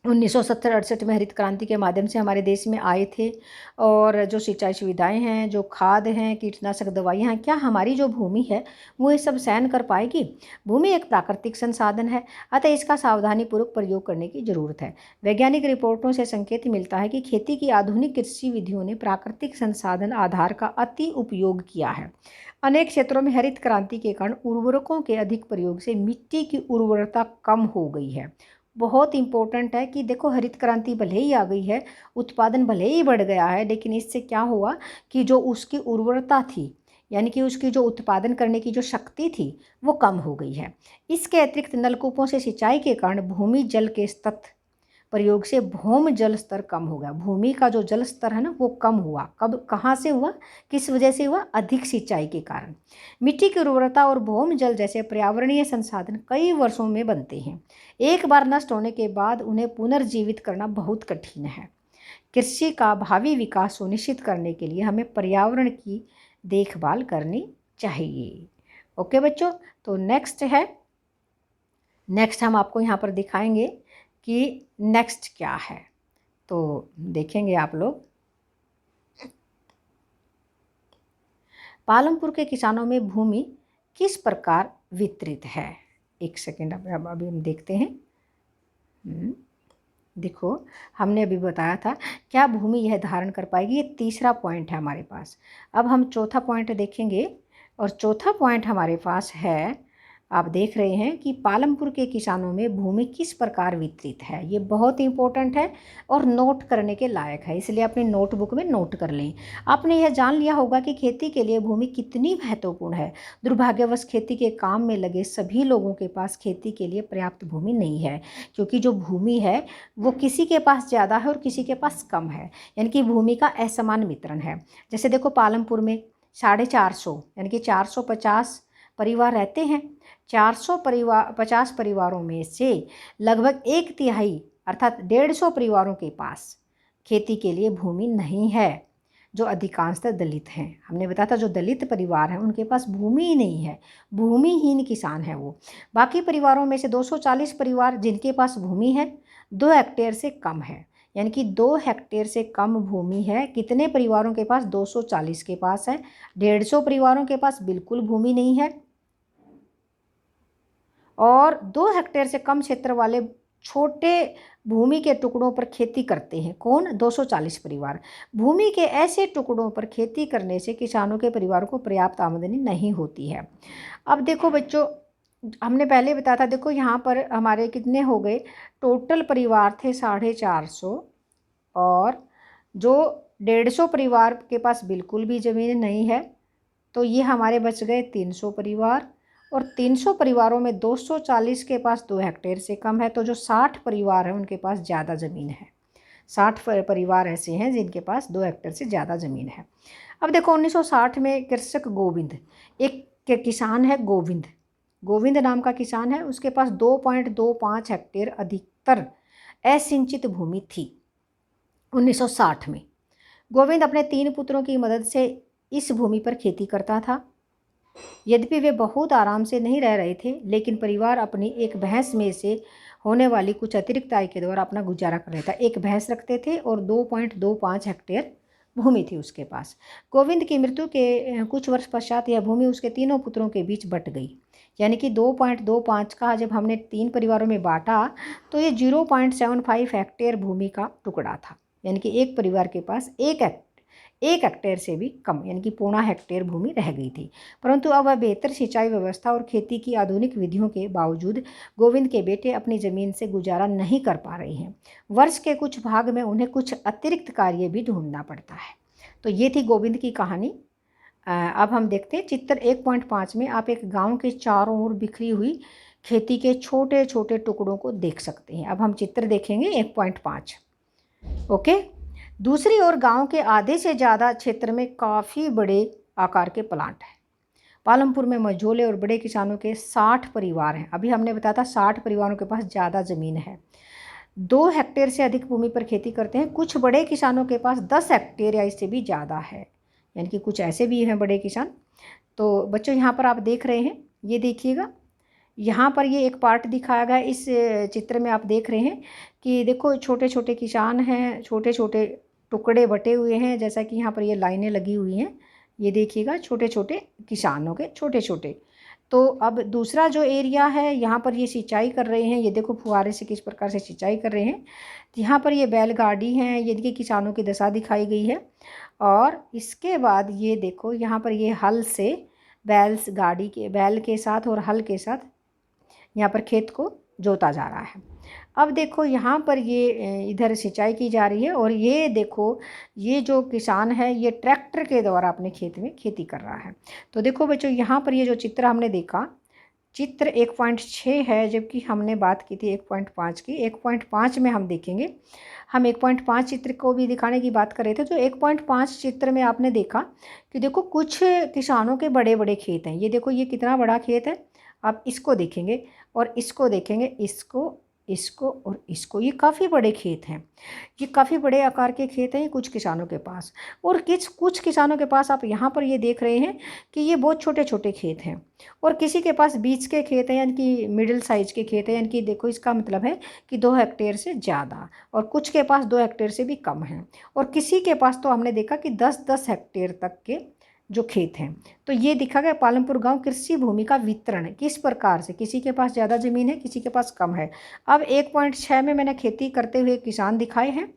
1970-68 में हरित क्रांति के माध्यम से हमारे देश में आए थे, और जो सिंचाई सुविधाएं हैं, जो खाद हैं, कीटनाशक दवाइयां हैं, क्या हमारी जो भूमि है वो ये सब सहन कर पाएगी? भूमि एक प्राकृतिक संसाधन है, अतः इसका सावधानीपूर्वक प्रयोग करने की जरूरत है। वैज्ञानिक रिपोर्टों से संकेत मिलता है कि खेती की आधुनिक कृषि विधियों ने प्राकृतिक संसाधन आधार का अति उपयोग किया है। अनेक क्षेत्रों में हरित क्रांति के कारण उर्वरकों के अधिक प्रयोग से मिट्टी की उर्वरता कम हो गई है। बहुत इंपॉर्टेंट है कि देखो हरित क्रांति भले ही आ गई है, उत्पादन भले ही बढ़ गया है, लेकिन इससे क्या हुआ कि जो उसकी उर्वरता थी, यानी कि उसकी जो उत्पादन करने की जो शक्ति थी, वो कम हो गई है। इसके अतिरिक्त नलकूपों से सिंचाई के कारण भूमि जल के स्तर प्रयोग से भौम जल स्तर कम हो गया। भूमि का जो जल स्तर है ना वो कम हुआ। कब, कहाँ से हुआ, किस वजह से हुआ? अधिक सिंचाई के कारण। मिट्टी की उर्वरता और भौम जल जैसे पर्यावरणीय संसाधन कई वर्षों में बनते हैं। एक बार नष्ट होने के बाद उन्हें पुनर्जीवित करना बहुत कठिन है। कृषि का भावी विकास सुनिश्चित करने के लिए हमें पर्यावरण की देखभाल करनी चाहिए। ओके बच्चों, तो नेक्स्ट हम आपको यहाँ पर दिखाएंगे कि नेक्स्ट क्या है। तो देखेंगे आप लोग, पालमपुर के किसानों में भूमि किस प्रकार वितरित है। एक सेकेंड, अब अभी हम देखते हैं। देखो, हमने अभी बताया था क्या भूमि यह धारण कर पाएगी, ये तीसरा पॉइंट है हमारे पास। अब हम चौथा पॉइंट देखेंगे, और चौथा पॉइंट हमारे पास है, आप देख रहे हैं कि पालमपुर के किसानों में भूमि किस प्रकार वितरित है। ये बहुत इंपॉर्टेंट है और नोट करने के लायक है, इसलिए अपने नोटबुक में नोट कर लें। आपने यह जान लिया होगा कि खेती के लिए भूमि कितनी महत्वपूर्ण है। दुर्भाग्यवश खेती के काम में लगे सभी लोगों के पास खेती के लिए पर्याप्त भूमि नहीं है, क्योंकि जो भूमि है वो किसी के पास ज़्यादा है और किसी के पास कम है, यानी कि भूमि का असमान वितरण है। जैसे देखो, पालमपुर में 450 यानी कि 450 परिवार रहते हैं। 450 परिवारों में से लगभग 1/3 अर्थात 150 परिवारों के पास खेती के लिए भूमि नहीं है, जो अधिकांशतः दलित हैं। हमने बताया था जो दलित परिवार हैं उनके पास भूमि ही नहीं है, भूमिहीन किसान है वो। बाकी परिवारों में से 240 परिवार जिनके पास भूमि है 2 हेक्टेयर से कम है, यानी कि 2 हेक्टेयर से कम भूमि है। कितने परिवारों के पास? 240 के पास है। 150 परिवारों के पास बिल्कुल भूमि नहीं है, और 2 हेक्टेयर से कम क्षेत्र वाले छोटे भूमि के टुकड़ों पर खेती करते हैं। कौन? 240 परिवार। भूमि के ऐसे टुकड़ों पर खेती करने से किसानों के परिवार को पर्याप्त आमदनी नहीं होती है। अब देखो बच्चों, हमने पहले बताया था, देखो यहाँ पर हमारे कितने हो गए, टोटल परिवार थे 450, और जो 150 परिवार के पास बिल्कुल भी ज़मीन नहीं है, तो ये हमारे बच गए 300 परिवार। और 300 परिवारों में 240 के पास 2 हेक्टेयर से कम है, तो जो 60 परिवार हैं उनके पास ज़्यादा ज़मीन है। 60 परिवार ऐसे हैं जिनके पास 2 हेक्टेयर से ज़्यादा ज़मीन है। अब देखो, 1960 में कृषक गोविंद, एक किसान है गोविंद नाम का किसान है, उसके पास 2.25 हेक्टेयर अधिकतर असिंचित भूमि थी। 1960 में गोविंद अपने 3 पुत्रों की मदद से इस भूमि पर खेती करता था। यद्यपि वे बहुत आराम से नहीं रह रहे थे, लेकिन परिवार अपनी एक भैंस में से होने वाली कुछ अतिरिक्त आय के द्वारा अपना गुजारा कर रहा था। एक भैंस रखते थे और 2.25 हेक्टेयर भूमि थी उसके पास। गोविंद की मृत्यु के कुछ वर्ष पश्चात यह भूमि उसके तीनों पुत्रों के बीच बंट गई, यानी कि 2.25 का जब हमने 3 परिवारों में बांटा तो ये 0.75 हेक्टेयर भूमि का टुकड़ा था, यानी कि एक परिवार के पास 1 हेक्टेयर से भी कम, यानी कि 0.25 हेक्टेयर भूमि रह गई थी। परंतु अब वह बेहतर सिंचाई व्यवस्था और खेती की आधुनिक विधियों के बावजूद गोविंद के बेटे अपनी ज़मीन से गुजारा नहीं कर पा रहे हैं। वर्ष के कुछ भाग में उन्हें कुछ अतिरिक्त कार्य भी ढूंढना पड़ता है। तो ये थी गोविंद की कहानी। अब हम देखते हैं चित्र 1.5 में आप एक गाँव के चारों ओर बिखरी हुई खेती के छोटे छोटे टुकड़ों को देख सकते हैं। अब हम चित्र देखेंगे 1.5। ओके, दूसरी ओर गांव के आधे से ज़्यादा क्षेत्र में काफ़ी बड़े आकार के प्लांट हैं। पालमपुर में मझोले और बड़े किसानों के 60 परिवार हैं। अभी हमने बताया था 60 परिवारों के पास ज़्यादा ज़मीन है, 2 हेक्टेयर से अधिक भूमि पर खेती करते हैं। कुछ बड़े किसानों के पास 10 हेक्टेयर या इससे भी ज़्यादा है, यानी कि कुछ ऐसे भी हैं बड़े किसान। तो बच्चों, यहाँ पर आप देख रहे हैं, ये देखिएगा, यहाँ पर ये एक पार्ट दिखाया गया है। इस चित्र में आप देख रहे हैं कि देखो छोटे छोटे किसान हैं, छोटे छोटे टुकड़े बटे हुए हैं, जैसा कि यहाँ पर ये लाइनें लगी हुई हैं। ये देखिएगा, छोटे छोटे किसानों के छोटे छोटे। तो अब दूसरा जो एरिया है, यहाँ पर ये सिंचाई कर रहे हैं। ये देखो फुहारे से किस प्रकार से सिंचाई कर रहे हैं। यहाँ पर ये बैलगाड़ी हैं, ये देखिए किसानों की दशा दिखाई गई है। और इसके बाद ये देखो, यहाँ पर ये हल से बैल के साथ और हल के साथ यहाँ पर खेत को जोता जा रहा है। अब देखो यहाँ पर ये इधर सिंचाई की जा रही है, और ये देखो ये जो किसान है ये ट्रैक्टर के द्वारा अपने खेत में खेती कर रहा है। तो देखो बच्चों, यहाँ पर ये जो चित्र हमने देखा, चित्र 1.6 है, जबकि हमने बात की थी 1.5 की। 1.5 में हम देखेंगे, हम 1.5 चित्र को भी दिखाने की बात कर रहे थे। तो 1.5 चित्र में आपने देखा कि देखो कुछ किसानों के बड़े बड़े खेत हैं। ये देखो ये कितना बड़ा खेत है। आप इसको देखेंगे और इसको देखेंगे, इसको इसको और इसको। ये काफ़ी बड़े खेत हैं, ये काफ़ी बड़े आकार के खेत हैं कुछ किसानों के पास। और कुछ किसानों के पास आप यहाँ पर ये देख रहे हैं कि ये बहुत छोटे छोटे खेत हैं, और किसी के पास बीच के खेत हैं, यानी कि मिडिल साइज के खेत हैं, यानी कि देखो इसका मतलब है कि 2 हेक्टेयर से ज़्यादा, और कुछ के पास 2 हेक्टेयर से भी कम है, और किसी के पास तो हमने देखा कि 10-10 हेक्टेयर तक के जो खेत हैं। तो ये दिखा गया पालमपुर गांव कृषि भूमि का वितरण किस प्रकार से, किसी के पास ज़्यादा ज़मीन है, किसी के पास कम है। अब 1.6 में मैंने खेती करते हुए किसान दिखाए हैं,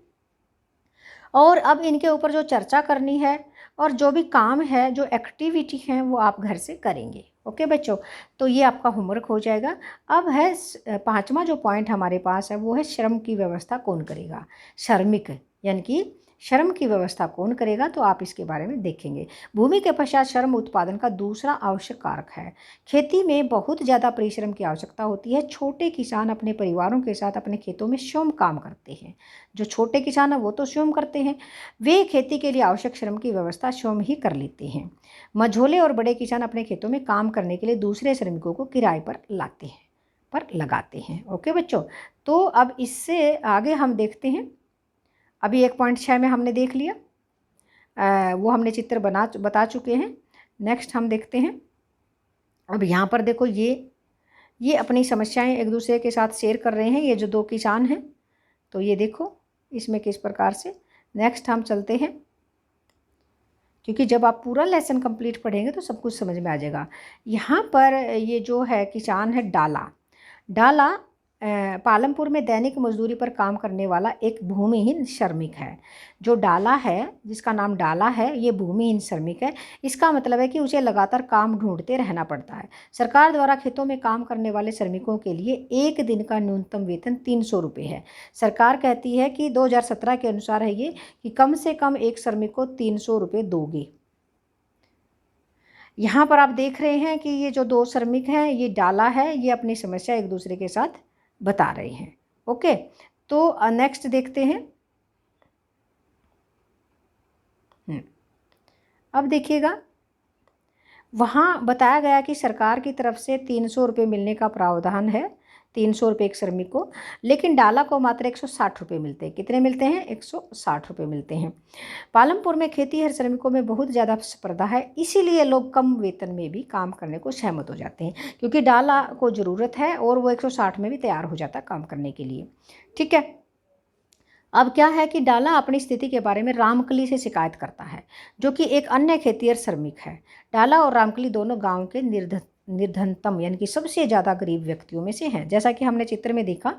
और अब इनके ऊपर जो चर्चा करनी है और जो भी काम है, जो एक्टिविटी है, वो आप घर से करेंगे। ओके बच्चों, तो ये आपका होमवर्क हो जाएगा। अब है 5वां जो पॉइंट हमारे पास है वो है श्रम की व्यवस्था कौन करेगा। श्रमिक यानी कि श्रम की व्यवस्था कौन करेगा, तो आप इसके बारे में देखेंगे। भूमि के पश्चात श्रम उत्पादन का दूसरा आवश्यक कारक है। खेती में बहुत ज़्यादा परिश्रम की आवश्यकता होती है। छोटे किसान अपने परिवारों के साथ अपने खेतों में स्वयं काम करते हैं। जो छोटे किसान हैं वो तो स्वयं करते हैं, वे खेती के लिए आवश्यक श्रम की व्यवस्था स्वयं ही कर लेते हैं। मझोले और बड़े किसान अपने खेतों में काम करने के लिए दूसरे श्रमिकों को किराए पर लाते हैं, पर लगाते हैं। ओके बच्चों, तो अब इससे आगे हम देखते हैं। अभी 1.6 में हमने देख लिया, वो हमने चित्र बता चुके हैं। नेक्स्ट हम देखते हैं। अब यहाँ पर देखो ये अपनी समस्याएं एक दूसरे के साथ शेयर कर रहे हैं, ये जो 2 किसान हैं। तो ये देखो इसमें किस प्रकार से। नेक्स्ट हम चलते हैं, क्योंकि जब आप पूरा लेसन कंप्लीट पढ़ेंगे तो सब कुछ समझ में आ जाएगा। यहाँ पर ये जो है किसान है डाला पालमपुर में दैनिक मजदूरी पर काम करने वाला एक भूमिहीन श्रमिक है। जो डाला है, जिसका नाम डाला है, ये भूमिहीन श्रमिक है। इसका मतलब है कि उसे लगातार काम ढूंढते रहना पड़ता है। सरकार द्वारा खेतों में काम करने वाले श्रमिकों के लिए एक दिन का न्यूनतम वेतन 300 रुपये है। सरकार कहती है कि 2017 के अनुसार है ये कि कम से कम एक श्रमिक को 300 रुपये दोगे। यहाँ पर आप देख रहे हैं कि ये जो 2 श्रमिक हैं, ये डाला है, ये अपनी समस्या एक दूसरे के साथ बता रहे हैं। ओके, तो नेक्स्ट देखते हैं। अब देखिएगा, वहाँ बताया गया कि सरकार की तरफ से 300 रुपये मिलने का प्रावधान है, 300 रुपये एक श्रमिक को, लेकिन डाला को मात्र 160 रुपये मिलते हैं। कितने मिलते हैं? 160 रुपये मिलते हैं। पालमपुर में खेतीहर श्रमिकों में बहुत ज़्यादा स्पर्धा है, इसीलिए लोग कम वेतन में भी काम करने को सहमत हो जाते हैं, क्योंकि डाला को ज़रूरत है और वो 160 में भी तैयार हो जाता है काम करने के लिए। ठीक है, अब क्या है कि डाला अपनी स्थिति के बारे में रामकली से शिकायत करता है, जो कि एक अन्य खेतीहर श्रमिक है। डाला और रामकली दोनों गांव के निर्धनतम यानी कि सबसे ज़्यादा गरीब व्यक्तियों में से हैं। जैसा कि हमने चित्र में देखा,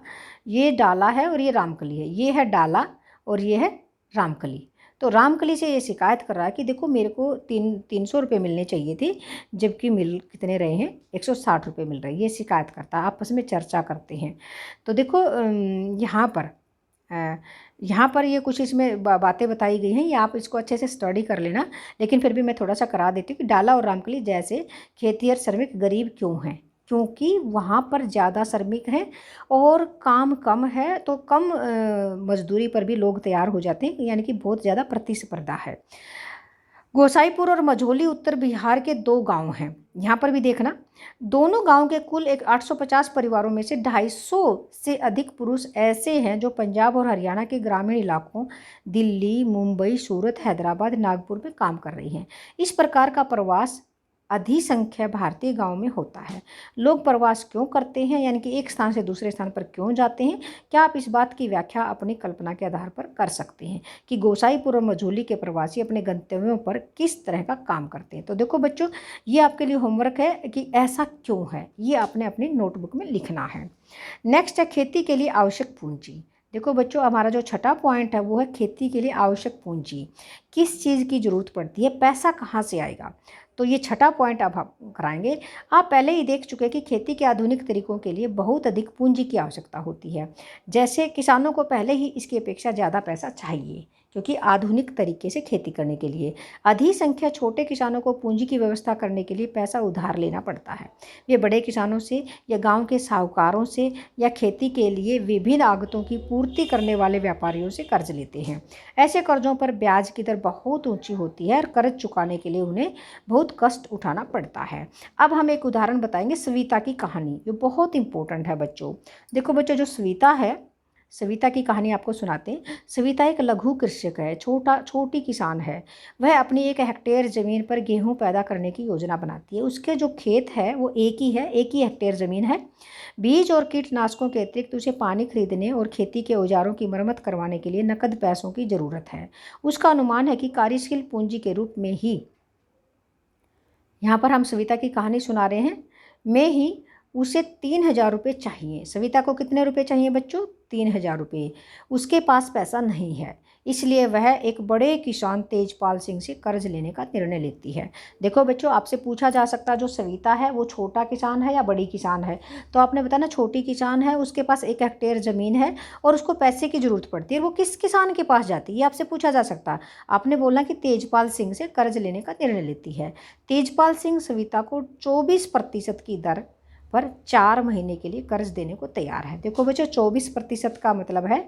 ये डाला है और ये रामकली है। ये है डाला और ये है रामकली। तो रामकली से ये शिकायत कर रहा है कि देखो मेरे को 300 रुपये मिलने चाहिए थे, जबकि मिल कितने रहे हैं? 160 रुपये मिल रहे हैं। ये शिकायत करता है, आपस में चर्चा करते हैं। तो देखो यहाँ पर ये कुछ इसमें बातें बताई गई हैं, ये आप इसको अच्छे से स्टडी कर लेना, लेकिन फिर भी मैं थोड़ा सा करा देती हूँ कि डाला और रामकली जैसे खेतीहर श्रमिक गरीब क्यों हैं? क्योंकि वहाँ पर ज़्यादा श्रमिक हैं और काम कम है, तो कम मजदूरी पर भी लोग तैयार हो जाते हैं, यानी कि बहुत ज़्यादा प्रतिस्पर्धा है। गोसाईपुर और मझौली उत्तर बिहार के 2 गांव हैं। यहाँ पर भी देखना, दोनों गांव के कुल 850 परिवारों में से 250 से अधिक पुरुष ऐसे हैं जो पंजाब और हरियाणा के ग्रामीण इलाकों, दिल्ली, मुंबई, सूरत, हैदराबाद, नागपुर में काम कर रही हैं। इस प्रकार का प्रवास अधिसंख्य भारतीय गांव में होता है। लोग प्रवास क्यों करते हैं, यानी कि एक स्थान से दूसरे स्थान पर क्यों जाते हैं? क्या आप इस बात की व्याख्या अपनी कल्पना के आधार पर कर सकते हैं कि गोसाईपुर और मझौली के प्रवासी अपने गंतव्यों पर किस तरह का काम करते हैं? तो देखो बच्चों, ये आपके लिए होमवर्क है कि ऐसा क्यों है, ये आपने अपनी नोटबुक में लिखना है। नेक्स्ट है खेती के लिए आवश्यक पूंजी। देखो बच्चों, हमारा जो छठा पॉइंट है वो है खेती के लिए आवश्यक पूंजी। किस चीज़ की ज़रूरत पड़ती है, पैसा कहाँ से आएगा? तो ये छठा पॉइंट अब हम कराएंगे। आप पहले ही देख चुके कि खेती के आधुनिक तरीकों के लिए बहुत अधिक पूंजी की आवश्यकता होती है। जैसे किसानों को पहले ही इसकी अपेक्षा ज़्यादा पैसा चाहिए, क्योंकि आधुनिक तरीके से खेती करने के लिए अधिक संख्या छोटे किसानों को पूंजी की व्यवस्था करने के लिए पैसा उधार लेना पड़ता है। वे बड़े किसानों से या गांव के साहूकारों से या खेती के लिए विभिन्न लागतों की पूर्ति करने वाले व्यापारियों से कर्ज लेते हैं। ऐसे कर्जों पर ब्याज की दर बहुत ऊंची होती है और कर्ज चुकाने के लिए उन्हें बहुत कष्ट उठाना पड़ता है। अब हम एक उदाहरण बताएंगे सविता की कहानी, जो बहुत इंपॉर्टेंट है बच्चों। देखो बच्चों, जो सविता है, सविता की कहानी आपको सुनाते हैं। सविता एक लघु कृषक है, छोटी किसान है। वह अपनी 1 हेक्टेयर ज़मीन पर गेहूं पैदा करने की योजना बनाती है। उसके जो खेत है वो एक ही हेक्टेयर ज़मीन है। बीज और कीटनाशकों के अतिरिक्त उसे पानी खरीदने और खेती के औजारों की मरम्मत करवाने के लिए नकद पैसों की ज़रूरत है। उसका अनुमान है कि कार्यशील पूंजी के रूप में ही, यहाँ पर हम सविता की कहानी सुना रहे हैं, में ही उसे 3,000 रुपये चाहिए। सविता को कितने रुपए चाहिए बच्चों? 3,000 रुपये। उसके पास पैसा नहीं है, इसलिए वह एक बड़े किसान तेजपाल सिंह से कर्ज लेने का निर्णय लेती है। देखो बच्चों, आपसे पूछा जा सकता है जो सविता है वो छोटा किसान है या बड़ी किसान है, तो आपने बताना छोटी किसान है, उसके पास 1 हेक्टेयर ज़मीन है और उसको पैसे की ज़रूरत पड़ती है। वो किस किसान के पास जाती है, ये आपसे पूछा जा सकता है। आपने बोला कि तेजपाल सिंह से कर्ज लेने का निर्णय लेती है। तेजपाल सिंह सविता को 24% की दर पर 4 महीने के लिए कर्ज देने को तैयार है। देखो बच्चों, 24% का मतलब है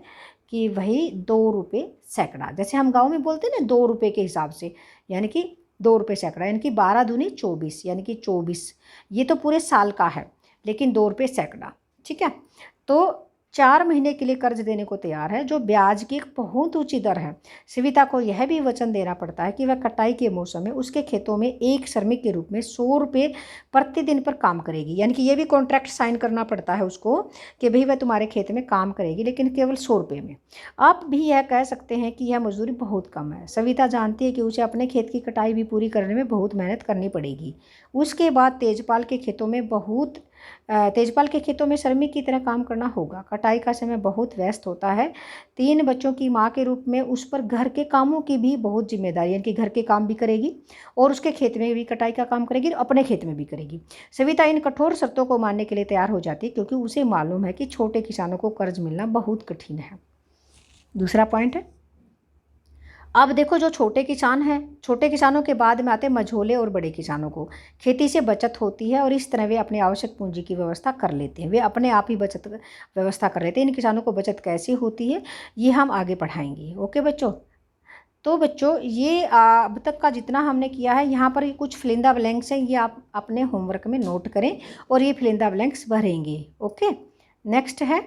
कि वही 2 रुपये सैकड़ा, जैसे हम गांव में बोलते हैं ना 2 रुपये के हिसाब से, यानी कि 2 रुपये सैकड़ा, यानी कि 12 दूनी 24, यानी कि 24। ये तो पूरे साल का है, लेकिन 2 रुपये सैकड़ा, ठीक है। तो 4 महीने के लिए कर्ज देने को तैयार है, जो ब्याज की एक बहुत ऊंची दर है। सविता को यह भी वचन देना पड़ता है कि वह कटाई के मौसम में उसके खेतों में एक श्रमिक के रूप में 100 रुपये प्रतिदिन पर काम करेगी। यानी कि यह भी कॉन्ट्रैक्ट साइन करना पड़ता है उसको कि भाई वह तुम्हारे खेत में काम करेगी, लेकिन केवल 100 रुपये में। आप भी यह कह सकते हैं कि यह मजदूरी बहुत कम है। सविता जानती है कि उसे अपने खेत की कटाई भी पूरी करने में बहुत मेहनत करनी पड़ेगी। उसके बाद तेजपाल के खेतों में श्रमिक की तरह काम करना होगा। कटाई का समय बहुत व्यस्त होता है। 3 बच्चों की माँ के रूप में उस पर घर के कामों की भी बहुत जिम्मेदारी, यानी कि घर के काम भी करेगी और उसके खेत में भी कटाई का काम करेगी और अपने खेत में भी करेगी। सविता इन कठोर शर्तों को मानने के लिए तैयार हो जाती है, क्योंकि उसे मालूम है कि छोटे किसानों को कर्ज मिलना बहुत कठिन है। दूसरा पॉइंट है, अब देखो जो छोटे किसान हैं, छोटे किसानों के बाद में आते हैं मझोले और बड़े किसानों को। खेती से बचत होती है और इस तरह वे अपने आवश्यक पूंजी की व्यवस्था कर लेते हैं। वे अपने आप ही बचत व्यवस्था कर लेते हैं। इन किसानों को बचत कैसे होती है ये हम आगे पढ़ाएंगे। ओके बच्चों। तो बच्चों, ये अब तक का जितना हमने किया है, यहाँ पर कुछ फिलिंदा ब्लैंक्स हैं, ये आप अपने होमवर्क में नोट करें और ये फिलिंदा ब्लैंक्स भरेंगे। ओके, नेक्स्ट है,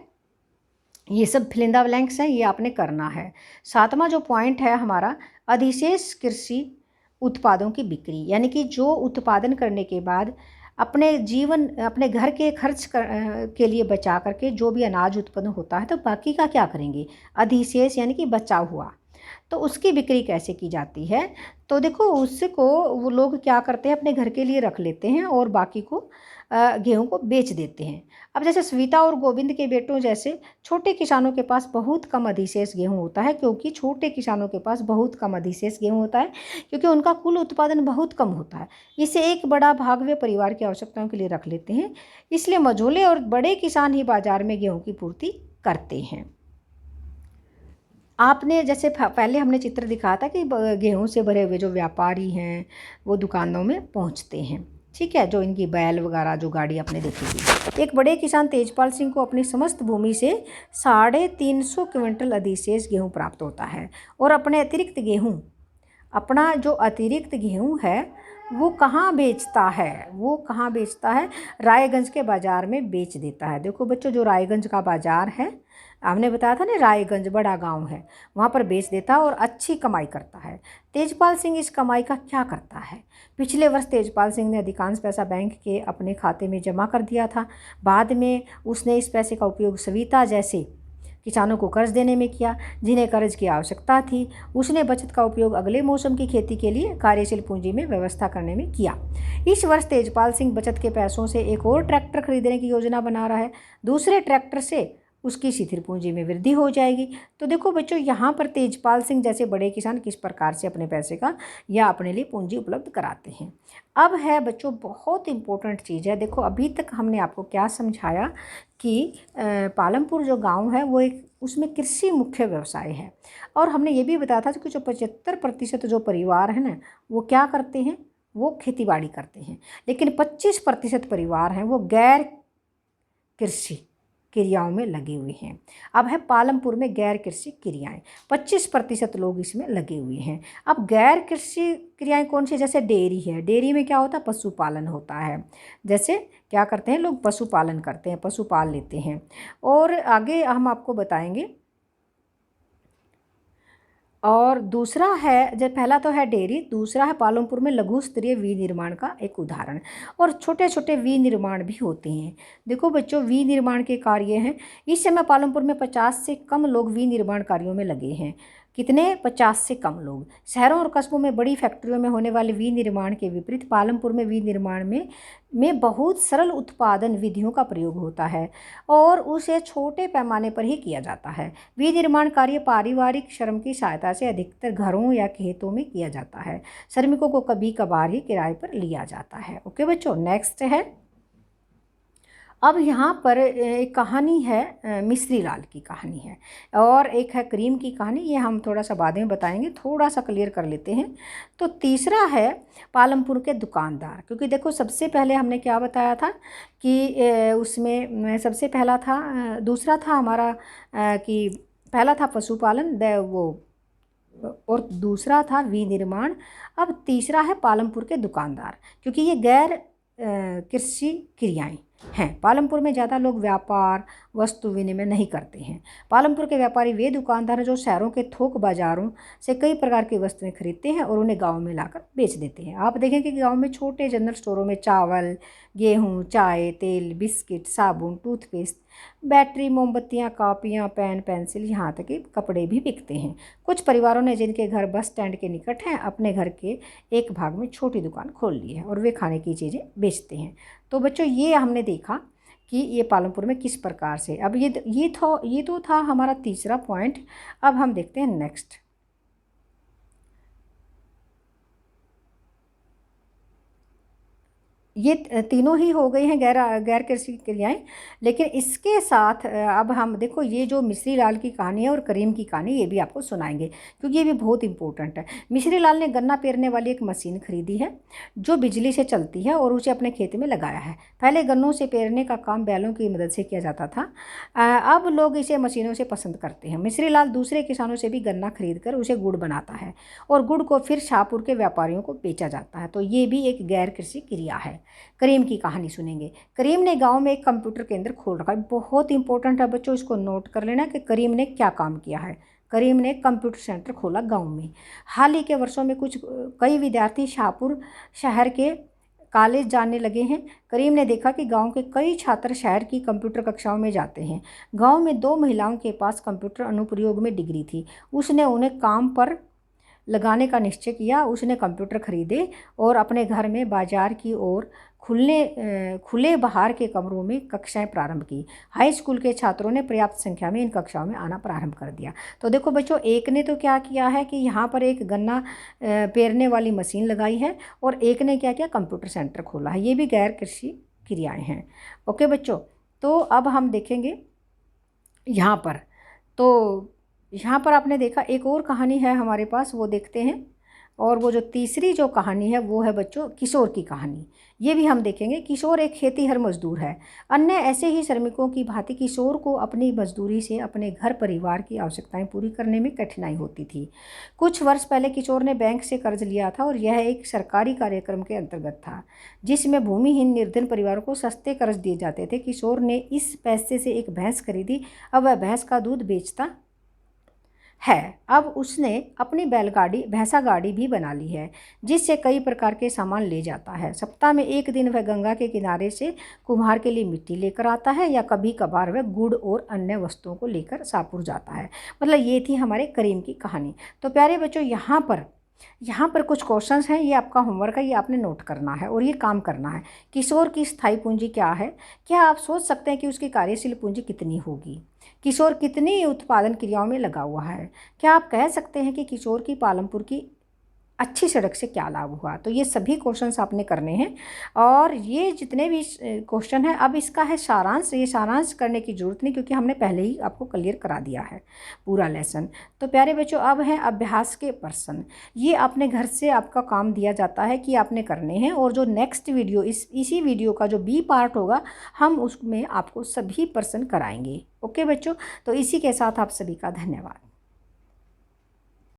ये सब फिलिंदा ब्लैंक्स हैं, ये आपने करना है। 7वां जो पॉइंट है हमारा, अधिशेष कृषि उत्पादों की बिक्री, यानी कि जो उत्पादन करने के बाद अपने घर के खर्च के लिए बचा करके जो भी अनाज उत्पन्न होता है, तो बाकी का क्या करेंगे? अधिशेष यानी कि बचा हुआ, तो उसकी बिक्री कैसे की जाती है? तो देखो, उसको वो लोग क्या करते हैं, अपने घर के लिए रख लेते हैं और बाकी को गेहूं को बेच देते हैं। अब जैसे सविता और गोविंद के बेटों जैसे छोटे किसानों के पास बहुत कम अधिशेष गेहूं होता है, क्योंकि छोटे किसानों के पास बहुत कम अधिशेष गेहूं होता है, क्योंकि उनका कुल उत्पादन बहुत कम होता है। इसे एक बड़ा भाग वे परिवार की आवश्यकताओं के लिए रख लेते हैं। इसलिए मझोले और बड़े किसान ही बाजार में गेहूँ की पूर्ति करते हैं। आपने जैसे पहले हमने चित्र दिखाया था कि गेहूं से भरे हुए जो व्यापारी हैं वो दुकानों में पहुंचते हैं, ठीक है, जो इनकी बैल वगैरह जो गाड़ी आपने देखी थी। एक बड़े किसान तेजपाल सिंह को अपनी समस्त भूमि से 350 क्विंटल अधिशेष गेहूं प्राप्त होता है और अपना जो अतिरिक्त गेहूं है वो कहाँ बेचता है? रायगंज के बाज़ार में बेच देता है। देखो बच्चों, जो रायगंज का बाज़ार है, आपने बताया था ना, रायगंज बड़ा गांव है, वहाँ पर बेच देता है और अच्छी कमाई करता है। तेजपाल सिंह इस कमाई का क्या करता है? पिछले वर्ष तेजपाल सिंह ने अधिकांश पैसा बैंक के अपने खाते में जमा कर दिया था। बाद में उसने इस पैसे का उपयोग सविता जैसे किसानों को कर्ज देने में किया, जिन्हें कर्ज की आवश्यकता थी। उसने बचत का उपयोग अगले मौसम की खेती के लिए कार्यशील पूंजी में व्यवस्था करने में किया। इस वर्ष तेजपाल सिंह बचत के पैसों से एक और ट्रैक्टर खरीदने की योजना बना रहा है। दूसरे ट्रैक्टर से उसकी शिथिल पूंजी में वृद्धि हो जाएगी। तो देखो बच्चों, यहाँ पर तेजपाल सिंह जैसे बड़े किसान किस प्रकार से अपने पैसे का या अपने लिए पूंजी उपलब्ध कराते हैं। अब है बच्चों बहुत इंपॉर्टेंट चीज़ है। देखो, अभी तक हमने आपको क्या समझाया कि पालमपुर जो गांव है वो एक उसमें कृषि मुख्य व्यवसाय है। और हमने ये भी बताया था कि जो 75% जो परिवार है ना, वो क्या करते हैं, वो खेती बाड़ी करते हैं, लेकिन 25% परिवार हैं वो गैर कृषि क्रियाओं में लगे हुए हैं। अब है पालमपुर में गैर कृषि क्रियाएं, 25% लोग इसमें लगे हुए हैं। अब गैर कृषि क्रियाएं कौन सी, जैसे डेयरी है, डेयरी में क्या होता है, पशुपालन होता है। जैसे क्या करते हैं लोग, पशुपालन करते हैं, पशु पाल लेते हैं। और आगे हम आपको बताएंगे। और दूसरा है, जब पहला तो है डेयरी, दूसरा है पालमपुर में लघु स्तरीय विनिर्माण का एक उदाहरण। और छोटे छोटे विनिर्माण भी होते हैं। देखो बच्चों, विनिर्माण के कार्य हैं, इस समय पालमपुर में 50 से कम लोग विनिर्माण कार्यों में लगे हैं। कितने, 50 से कम लोग। शहरों और कस्बों में बड़ी फैक्ट्रियों में होने वाले विनिर्माण के विपरीत पालमपुर में विनिर्माण में बहुत सरल उत्पादन विधियों का प्रयोग होता है और उसे छोटे पैमाने पर ही किया जाता है। विनिर्माण कार्य पारिवारिक श्रम की सहायता से अधिकतर घरों या खेतों में किया जाता है। श्रमिकों को कभी कभार ही किराए पर लिया जाता है। ओके बच्चों, नेक्स्ट है। अब यहाँ पर एक कहानी है, मिस्री लाल की कहानी है, और एक है करीम की कहानी। ये हम थोड़ा सा बाद में बताएंगे, थोड़ा सा क्लियर कर लेते हैं। तो तीसरा है पालमपुर के दुकानदार, क्योंकि देखो सबसे पहले हमने क्या बताया था कि उसमें सबसे पहला था, दूसरा था हमारा कि पहला था पशुपालन, वो, और दूसरा था विनिर्माण। अब तीसरा है पालमपुर के दुकानदार, क्योंकि ये गैर कृषि क्रियाएं हैं। पालमपुर में ज़्यादा लोग व्यापार वस्तु विनिमय नहीं करते हैं। पालमपुर के व्यापारी वे दुकानदार हैं जो शहरों के थोक बाज़ारों से कई प्रकार की वस्तुएं खरीदते हैं और उन्हें गांव में लाकर बेच देते हैं। आप देखें कि गांव में छोटे जनरल स्टोरों में चावल, गेहूं, चाय, तेल, बिस्किट, साबुन, टूथपेस्ट, बैटरी, मोमबत्तियाँ, कापियाँ, पेन, पेंसिल, यहाँ तक कि कपड़े भी बिकते हैं। कुछ परिवारों ने, जिनके घर बस स्टैंड के निकट हैं, अपने घर के एक भाग में छोटी दुकान खोल ली है और वे खाने की चीज़ें बेचते हैं। तो बच्चों, ये हमने देखा कि ये पालमपुर में किस प्रकार से। अब ये तो था हमारा तीसरा पॉइंट। अब हम देखते हैं नेक्स्ट। ये तीनों ही हो गई हैं गैर कृषि क्रियाएं, लेकिन इसके साथ अब हम देखो, ये जो मिस्री लाल की कहानी है और करीम की कहानी, ये भी आपको सुनाएंगे क्योंकि ये भी बहुत इंपॉर्टेंट है। मिस्री लाल ने गन्ना पेरने वाली एक मशीन खरीदी है जो बिजली से चलती है और उसे अपने खेत में लगाया है। पहले गन्नों से पेरने का काम बैलों की मदद से किया जाता था, अब लोग इसे मशीनों से पसंद करते हैं। मिस्री लाल दूसरे किसानों से भी गन्ना खरीद कर उसे गुड़ बनाता है और गुड़ को फिर शाहपुर के व्यापारियों को बेचा जाता है। तो ये भी एक गैर कृषि क्रिया है। करीम की कहानी सुनेंगे। करीम ने गांव में एक कंप्यूटर केंद्र खोल रखा है। बहुत इंपॉर्टेंट है बच्चों, इसको नोट कर लेना कि करीम ने क्या काम किया है। करीम ने कंप्यूटर सेंटर खोला गांव में। हाल ही के वर्षों में कई विद्यार्थी शाहपुर शहर के कॉलेज जाने लगे हैं। करीम ने देखा कि गांव के कई छात्र शहर की कंप्यूटर कक्षाओं में जाते हैं। गांव में 2 महिलाओं के पास कंप्यूटर अनुप्रयोग में डिग्री थी। उसने उन्हें काम पर लगाने का निश्चय किया। उसने कंप्यूटर खरीदे और अपने घर में बाजार की ओर खुले बाहर के कमरों में कक्षाएं प्रारंभ की। हाई स्कूल के छात्रों ने पर्याप्त संख्या में इन कक्षाओं में आना प्रारंभ कर दिया। तो देखो बच्चों, एक ने तो क्या किया है कि यहाँ पर एक गन्ना पेरने वाली मशीन लगाई है और एक ने क्या किया, कंप्यूटर सेंटर खोला है। ये भी गैर कृषि क्रियाएँ हैं। ओके बच्चों, तो अब हम देखेंगे यहाँ पर। तो यहाँ पर आपने देखा एक और कहानी है हमारे पास, वो देखते हैं। और वो जो तीसरी जो कहानी है वो है बच्चों किशोर की कहानी। ये भी हम देखेंगे। किशोर एक खेतीहर मजदूर है। अन्य ऐसे ही श्रमिकों की भांति किशोर को अपनी मजदूरी से अपने घर परिवार की आवश्यकताएं पूरी करने में कठिनाई होती थी। कुछ वर्ष पहले किशोर ने बैंक से कर्ज लिया था और यह एक सरकारी कार्यक्रम के अंतर्गत था जिसमें भूमिहीन निर्धन परिवारों को सस्ते कर्ज दिए जाते थे। किशोर ने इस पैसे से एक भैंस खरीदी। अब वह भैंस का दूध बेचता है। अब उसने अपनी भैंसा गाड़ी भी बना ली है जिससे कई प्रकार के सामान ले जाता है। सप्ताह में एक दिन वह गंगा के किनारे से कुम्हार के लिए मिट्टी लेकर आता है या कभी कभार वह गुड़ और अन्य वस्तुओं को लेकर शाहपुर जाता है। मतलब ये थी हमारे करीम की कहानी। तो प्यारे बच्चों, यहाँ पर कुछ क्वेश्चंस हैं, ये आपका होमवर्क है, ये आपने नोट करना है और ये काम करना है। किशोर की स्थायी पूंजी क्या है? क्या आप सोच सकते हैं कि उसकी कार्यशील पूंजी कितनी होगी? किशोर कितनी उत्पादन क्रियाओं में लगा हुआ है? क्या आप कह सकते हैं कि किशोर की पालमपुर की अच्छी सड़क से क्या लाभ हुआ। तो ये सभी क्वेश्चंस आपने करने हैं और ये जितने भी क्वेश्चन हैं अब इसका है सारांश। ये सारांश करने की ज़रूरत नहीं क्योंकि हमने पहले ही आपको क्लियर करा दिया है पूरा लेसन। तो प्यारे बच्चों अब हैं अभ्यास के प्रश्न। ये अपने घर से आपका काम दिया जाता है कि आपने करने हैं और जो नेक्स्ट वीडियो इसी वीडियो का जो बी पार्ट होगा हम उसमें आपको सभी प्रश्न कराएंगे। ओके बच्चों, तो इसी के साथ आप सभी का धन्यवाद।